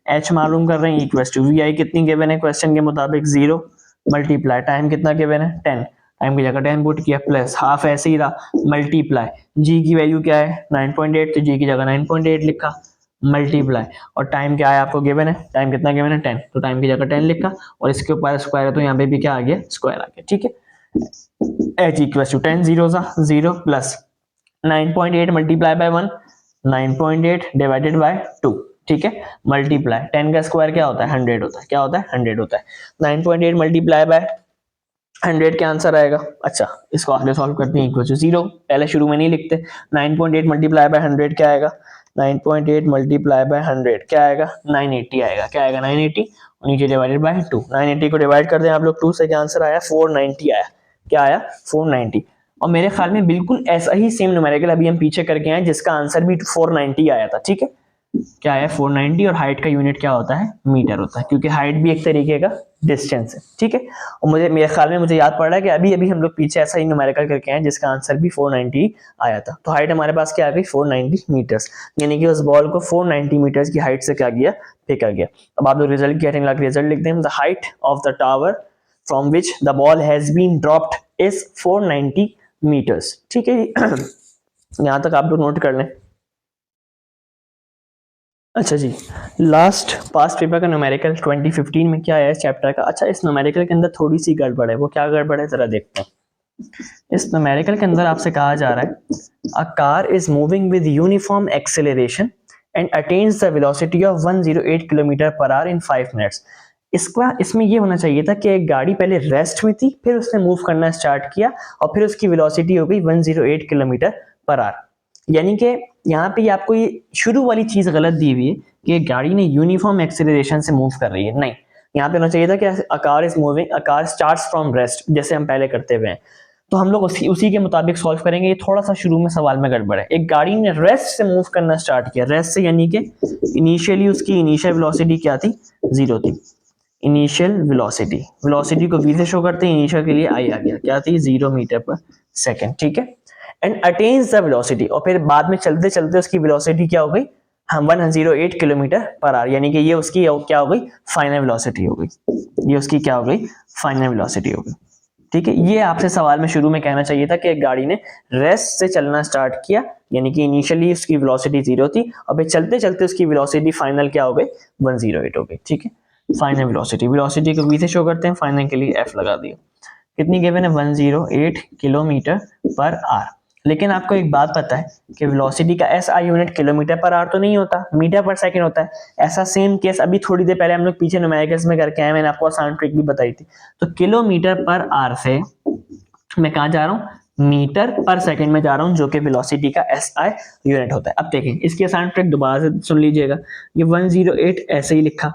एच मालूम कर रहे हैं, इक्वल टू वी आई कितनी गिवन है क्वेश्चन के मुताबिक, 0, मल्टीप्लाई टाइम कितना गिवन है, 10, टाइम की जगह 10 पुट किया, प्लस हाफ ऐसे ही रहा, मल्टीप्लाई जी की वैल्यू क्या है 9.8, तो जी की जगह 9.8 लिखा, मल्टीप्लाई, और टाइम क्या है आपको गिवन है, टाइम कितना गिवन है 10, तो टाइम की जगह 10 लिखा, और इसके ऊपर स्क्वायर है तो यहाँ पे भी क्या आ गया, स्क्वायर आ गया, ठीक है। एच इक्वल टू 10 जीरो सा 0 plus 9.8 multiply bye 1, 9.8 divided by 2, ठीक है, मल्टीप्लाई 10 का स्क्वायर क्या होता है 100 होता है, क्या होता है 100 होता है। 9.8 मल्टीप्लाई बाय 100 क्या आंसर आएगा। अच्छा, इसको आगे सॉल्व करते हैं। इक्वल टू 0, पहले शुरू में नहीं लिखते। 9.8 मल्टीप्लाई बाय 100 क्या आएगा, 9.8 मल्टीप्लाई बाय 100 क्या आएगा, 980 आएगा। क्या आएगा 980, और नीचे डिवाइडेड बाय 2, 980 को डिवाइड कर दें आप लोग 2 से, क्या आंसर आया 490 आया। क्या आया 490। और मेरे ख्याल में बिल्कुल ऐसा ही सेम न्यूमेरिकल अभी हम पीछे करके आए जिसका आंसर भी 490 आया था, ठीक है। क्या है 490, और हाइट का यूनिट क्या होता है, मीटर होता है, क्योंकि हाइट भी एक तरीके का डिस्टेंस है, ठीक है। और मुझे मेरे ख्याल में मुझे याद पड़ रहा है कि अभी अभी हम लोग पीछे ऐसा ही न्यूमेरिकल करके आए जिसका आंसर भी 490 आया था। तो हाइट हमारे पास क्या आ गई 490 मीटर्स, यानी कि उस बॉल को 490 मीटर्स की हाइट से क्या गया, फेंका गया। अब आप लोग रिजल्ट की हेडिंग लगा रिजल्ट लिख दें, the height of the tower from which the ball has been dropped is 490 metres, ठीक है। यहां तक आप लोग नोट कर लें। अच्छा जी, लास्ट पास्ट पेपर का न्यूमेरिकल 2015 में क्या आया इस चैप्टर का। अच्छा, इस न्यूमेरिकल के अंदर थोड़ी सी गड़बड़ है, वो क्या गड़बड़ है जरा देखते हैं। इस न्यूमेरिकल के अंदर आपसे कहा जा रहा है a car is moving with uniform acceleration and attains the velocity of 108 kilometre per hour in 5 minutes. इसमें ये होना चाहिए था कि एक गाड़ी पहले रेस्ट में थी, फिर उसने मूव करना स्टार्ट किया, और फिर उसकी वेलोसिटी हो गई 108 किलोमीटर पर आवर। यानी कि यहाँ पे आपको ये शुरू वाली चीज गलत दी हुई है कि गाड़ी ने यूनिफॉर्म एक्सेलरेशन से मूव कर रही है, नहीं। यहाँ पे होना चाहिए था कि a car is moving, a car starts from rest, जैसे हम पहले करते हुए हैं। तो हम लोग उसी के मुताबिक सॉल्व करेंगे। ये थोड़ा सा शुरू में सवाल में गड़बड़ है। एक गाड़ी ने रेस्ट से मूव करना स्टार्ट किया, रेस्ट से यानी कि इनिशियली उसकी इनिशियल वेलोसिटी क्या थी, 0 थी। इनिशियल वेलोसिटी, वेलोसिटी को v से शो करते हैं, इनिशियल के लिए i आ गया, क्या थी 0 मीटर पर सेकंड, ठीक है। एंड अटेन्स द वेलोसिटी, और फिर बाद में चलते चलते उसकी वेलोसिटी क्या हो गई, हम 108 किलोमीटर पर आवर, यानी कि ये उसकी क्या हो गई, फाइनल वेलोसिटी हो गई। ये उसकी क्या हो गई, फाइनल वेलोसिटी हो गई, ठीक है। ये आपसे सवाल में शुरू में कहना चाहिए था कि एक गाड़ी ने रेस्ट से चलना स्टार्ट किया, यानी कि इनिशियली उसकी वेलोसिटी 0 थी, और फिर चलते चलते उसकी वेलोसिटी फाइनल क्या हो गई, 108 हो गई, ठीक है। फाइनल वेलोसिटी, वेलोसिटी को v से शो करते हैं, फाइनल के लिए f लगा दिया। कितनी गिवन है 108 किलोमीटर पर आवर। लेकिन आपको एक बात पता है कि वेलोसिटी का SI unit kilometre per hour तो नहीं होता, मीटर पर सेकंड होता है। ऐसा सेम केस अभी थोड़ी देर पहले हम लोग पीछे न्यूमेरिकल्स में करके आए, मैंने आपको आसान ट्रिक भी बताई थी। तो किलोमीटर पर आवर से मैं कहाँ जा रहा हूँ, मीटर पर सेकंड में जा रहा हूँ, जो कि वेलोसिटी का एसआई यूनिट होता है। अब देखें इसकी आसान ट्रिक दोबारा से सुन लीजिएगा। ये 108 ऐसे ही लिखा।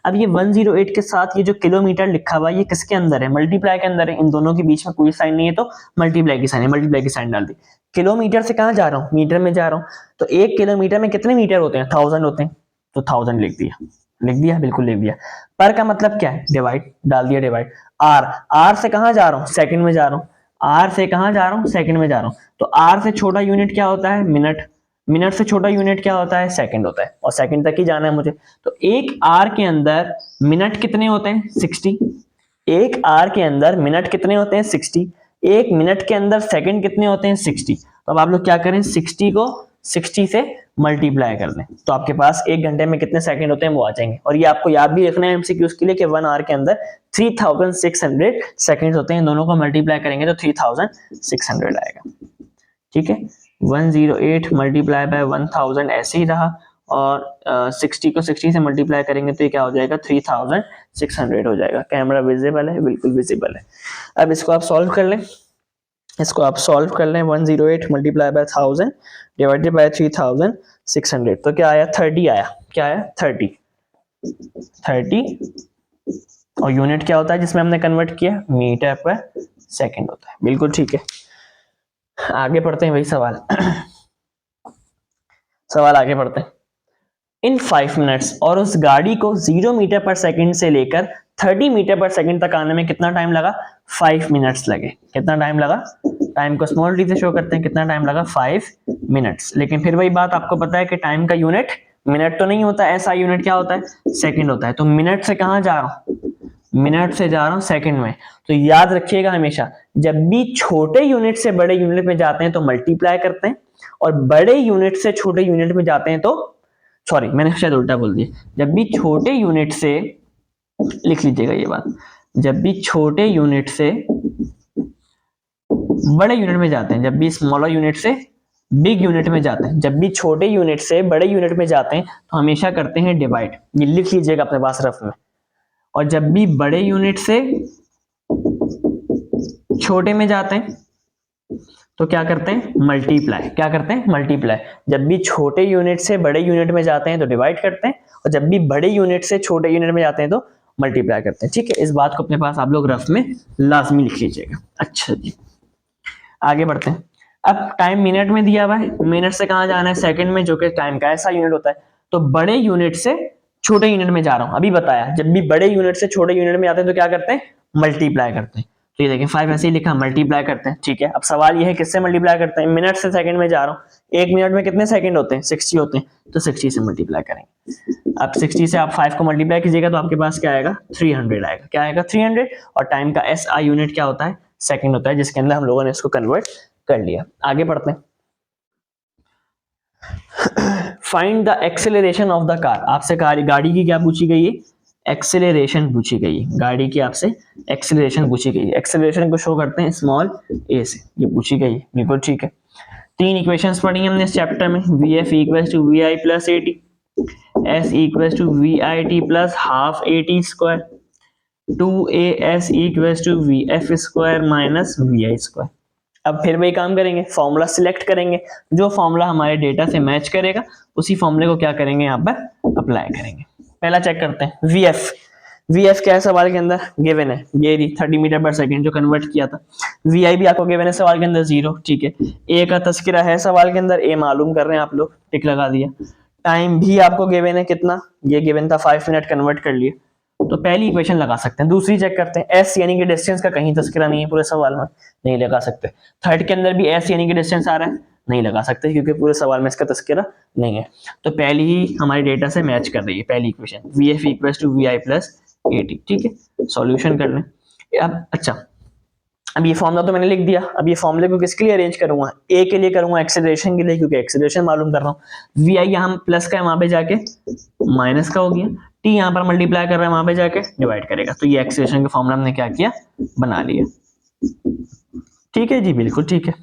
अब ये 108 के साथ ये जो किलोमीटर लिखा हुआ है ये किसके अंदर है, मल्टीप्लाई के अंदर है। इन दोनों के बीच में कोई साइन नहीं है तो मल्टीप्लाई की साइन है, मल्टीप्लाई की साइन डाल दी। किलोमीटर से कहाँ जा रहा हूँ, मीटर में जा रहा हूँ। तो 1 किलोमीटर में कितने मीटर होते हैं, 1000 होते हैं। तो 1000 लिख दिया, लिख दिया, बिल्कुल लिख दिया। पर का मतलब क्या है, डिवाइड, डाल दिया डिवाइड। आर, आर से कहाँ जा रहा हूँ, सेकंड में जा रहा हूँ। आर से कहाँ जा रहा हूँ, सेकंड में जा रहा हूँ। तो आर से छोटा यूनिट क्या होता है, मिनट। मिनट से छोटा यूनिट क्या होता है, सेकंड होता है। और सेकंड तक ही जाना है मुझे। तो एक आर के अंदर मिनट कितने होते हैं, 60। एक आर के अंदर मिनट कितने होते हैं, 60। एक मिनट के अंदर सेकंड कितने होते हैं, 60। तो अब आप लोग क्या करें, 60 को 60 से मल्टीप्लाई कर दें, तो आपके पास 1 घंटे में कितने सेकंड होते हैं वो आ जाएंगे। और ये आपको याद भी रखना है एमसीक्यूज के लिए कि 1 आवर के अंदर 3600 सेकंड होते हैं। दोनों को मल्टीप्लाई करेंगे तो 3600 आएगा। ठीक है, 108 मल्टीप्लाई बाय 1000 ऐसे ही रहा। और 60 को 60 से मल्टीप्लाई करेंगे तो ये क्या हो जाएगा, 3600 हो जाएगा। कैमरा विजिबल है, बिल्कुल विजिबल है। अब इसको आप सॉल्व कर लें, इसको आप सॉल्व कर लें। 108 मल्टीप्लाई बाय 1000 डिवाइडेड बाय 3600, तो क्या आया, 30 आया। क्या आया, 30। और यूनिट क्या होता है जिसमें हमने कन्वर्ट किया, मीटर पर सेकंड होता है। बिल्कुल ठीक है, आगे पढ़ते हैं भाई सवाल। सवाल आगे पढ़ते हैं। इन 5 मिनट्स, और उस गाड़ी को 0 मीटर पर सेकंड से लेकर 30 मीटर पर सेकंड तक आने में कितना टाइम लगा, 5 मिनट्स लगे। कितना टाइम लगा, टाइम को स्मॉल डी से शो करते हैं, कितना टाइम लगा, 5 मिनट्स। लेकिन फिर वही बात, आपको पता है कि टाइम का यूनिट मिनट तो नहीं होता, ऐसा यूनिट क्या होता है, सेकंड होता है। तो मिनट से कहां जा रहा हूं, मिनट से जा रहा हूं सेकंड में। तो याद रखिएगा हमेशा, जब भी छोटे यूनिट से बड़े यूनिट में जाते हैं तो मल्टीप्लाई करते हैं, और बड़े यूनिट से छोटे यूनिट में जाते हैं तो, सॉरी मैंने शायद उल्टा बोल दिया, जब भी छोटे यूनिट से, लिख लीजिएगा ये बात, जब भी छोटे यूनिट से बड़े यूनिट में जाते हैं, जब भी स्मॉलर यूनिट से बिग यूनिट में जाते हैं, जब भी छोटे यूनिट से बड़े यूनिट में जाते हैं तो हमेशा करते हैं डिवाइड। ये लिख लीजिएगा अपने पास रफ में। और जब भी बड़े यूनिट से छोटे में जाते हैं तो क्या करते हैं, मल्टीप्लाई। क्या करते हैं, मल्टीप्लाई। जब भी छोटे यूनिट से बड़े यूनिट में जाते हैं तो डिवाइड करते हैं, और जब भी बड़े यूनिट से छोटे यूनिट में जाते हैं तो मल्टीप्लाई करते हैं। ठीक है, इस बात को अपने पास आप लोग रफ में लाजमी लिख लीजिएगा। अच्छा जी, आगे बढ़ते हैं। अब टाइम मिनट में दिया हुआ है, मिनट से कहां जाना है, सेकंड में, जो कि टाइम का ऐसा यूनिट होता है। तो बड़े यूनिट से छोटे यूनिट में जा रहा हूं, अभी बताया, जब भी बड़े यूनिट से छोटे यूनिट में जाते हैं तो क्या करते हैं, मल्टीप्लाई करते हैं। तो ये देखें 5 ऐसे ही लिखा, मल्टीप्लाई करते हैं। ठीक है, अब सवाल ये है किससे मल्टीप्लाई करते हैं, मिनट से सेकंड में जा रहा हूँ। 1 मिनट में कितने सेकंड होते हैं, 60 होते हैं, तो 60 से मल्टीप्लाई करेंगे। अब 60 से आप 5 को मल्टीप्लाई कीजिएगा तो आपके पास क्या आएगा, 300 आएगा। क्या आएगा, 300। और टाइम का एस आई यूनिट क्या होता है, सेकंड होता है, जिसके अंदर हम लोगों ने इसको कन्वर्ट कर लिया। आगे बढ़ते हैं। Find the acceleration of the car. आपसे गाड़ी की क्या पूछी गई है, एक्सेलरेशन पूछी गई है। गाड़ी की आपसे एक्सेलरेशन पूछी गई है। एक्सेलरेशन को शो करते हैं स्मॉल ए से, ये पूछी गई है। बिल्कुल ठीक है। 3 इक्वेशंस पढ़ी हमने इस चैप्टर में, V F equals to V I plus A T, S equals to V I T plus half A T square, 2as equals to V F square minus V I square. अब फिर वही काम करेंगे, formula select करेंगे, जो formula हमारे data से match करेगा उसी फॉर्मूले को क्या करेंगे, यहाँ पर अप्लाई करेंगे। पहला चेक करते हैं, वी एफ। वी एफ क्या है सवाल के अंदर, गिवन है, ये 30 मीटर पर सेकंड जो कन्वर्ट किया था। वी आई भी आपको गिवन है सवाल के अंदर 0। ठीक है, ए का तस्करा है सवाल के अंदर, ए मालूम कर रहे हैं आप लोग, टिक लगा दिया। टाइम भी आपको गिवन है, कितना, ये गिवन था 5 मिनट, कन्वर्ट कर लिए। तो पहली इक्वेशन लगा सकते हैं। दूसरी चेक करते हैं, एस यानी कि डिस्टेंस का कहीं तस्करा नहीं है पूरे सवाल में, नहीं लगा सकते। थर्ड के अंदर भी एस यानी कि डिस्टेंस आ रहा है, नहीं लगा सकते क्योंकि पूरे सवाल में इसका तस्करा नहीं है। तो पहली ही हमारे डेटा से मैच कर रही है पहली equation, V F equals to V I plus A T. ठीक है, सॉल्यूशन कर लें अब। अच्छा, अब ये फॉर्मूला तो मैंने लिख दिया। अब ये फॉर्मूले को किसके लिए अरेंज करूंगा, ए के लिए करूंगा, एक्सेलरेशन के लिए, क्योंकि एक्सेलरेशन मालूम कर रहा हूँ। वी आई यहाँ प्लस का है, वहां पे जाके माइनस का हो गया, टी यहाँ पर मल्टीप्लाई कर रहा है, वहां पे जाके डिवाइड करेगा। तो ये एक्सेलरेशन का फॉर्मूला हमने क्या किया, बना लिया। ठीक है जी, बिल्कुल ठीक है।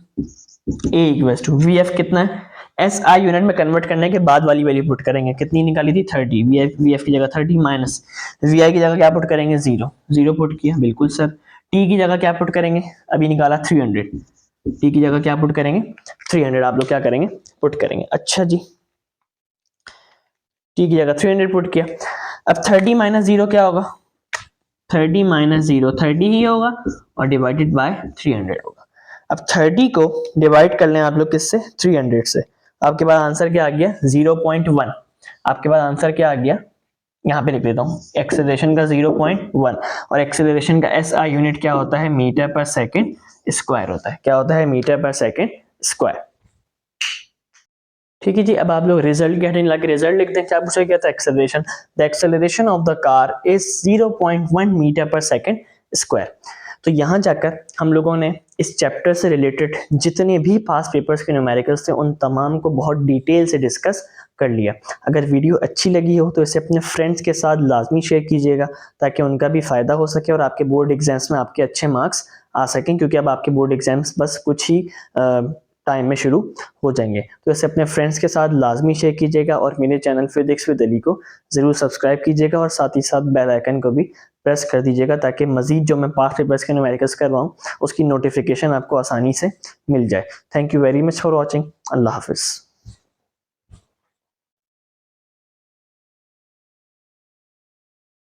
A equals to V F कितना है, एस आई यूनिट में कन्वर्ट करने के बाद वाली वैल्यू पुट करेंगे, कितनी निकाली थी 30, वी एफ की जगह 30 माइनस वी आई की जगह क्या पुट करेंगे 0, 0 पुट किया बिल्कुल सर। टी की जगह क्या पुट करेंगे, अभी निकाला 300, टी की जगह क्या पुट करेंगे 300, आप लोग क्या करेंगे पुट करेंगे। अच्छा जी, टी की जगह 300 पुट किया। अब 30 माइनस 0 क्या होगा, 30 माइनस 0 30 ही होगा और डिवाइडेड बाय 300 होगा। अब 30 को डिवाइड कर लें आप लोग किससे 300 से, आपके पास आंसर क्या आ गया 0.1, आपके पास आंसर क्या आ गया, यहाँ पे लिख देता हूँ एक्सेलरेशन का 0.1 और एक्सेलरेशन का एस आई यूनिट क्या होता है मीटर पर सेकेंड स्क्वायर होता है, क्या होता है मीटर पर सेकेंड स्क्वायर। ठीक है जी, अब आप लोग रिजल्ट के हेडिंग लगे रिजल्ट लिखते हैं, क्या पूछा गया था acceleration, the acceleration of the car is 0.1 metre per second square. तो यहाँ जाकर हम लोगों ने इस चैप्टर से रिलेटेड जितने भी पास पेपर्स के न्यूमेरिकल्स थे उन तमाम को बहुत डिटेल से डिस्कस कर लिया। अगर वीडियो अच्छी लगी हो तो इसे अपने फ्रेंड्स के साथ लाजमी शेयर कीजिएगा ताकि उनका भी फ़ायदा हो सके और आपके बोर्ड एग्जाम्स में आपके अच्छे मार्क्स आ सकें, क्योंकि अब आपके बोर्ड एग्जाम्स बस कुछ ही टाइम में शुरू हो जाएंगे। तो इसे अपने फ्रेंड्स के साथ लाजमी शेयर कीजिएगा और मेरे चैनल फिजिक्स विद अली को ज़रूर सब्सक्राइब कीजिएगा और साथ ही साथ बेल आइकन को भी प्रेस कर दीजिएगा ताकि मजीद जो मैं पास्ट पेपर्स के न्यूमेरिकल्स कर रहा हूँ उसकी नोटिफिकेशन आपको आसानी से मिल जाए। Thank you very much for watching. अल्लाह हाफिज़।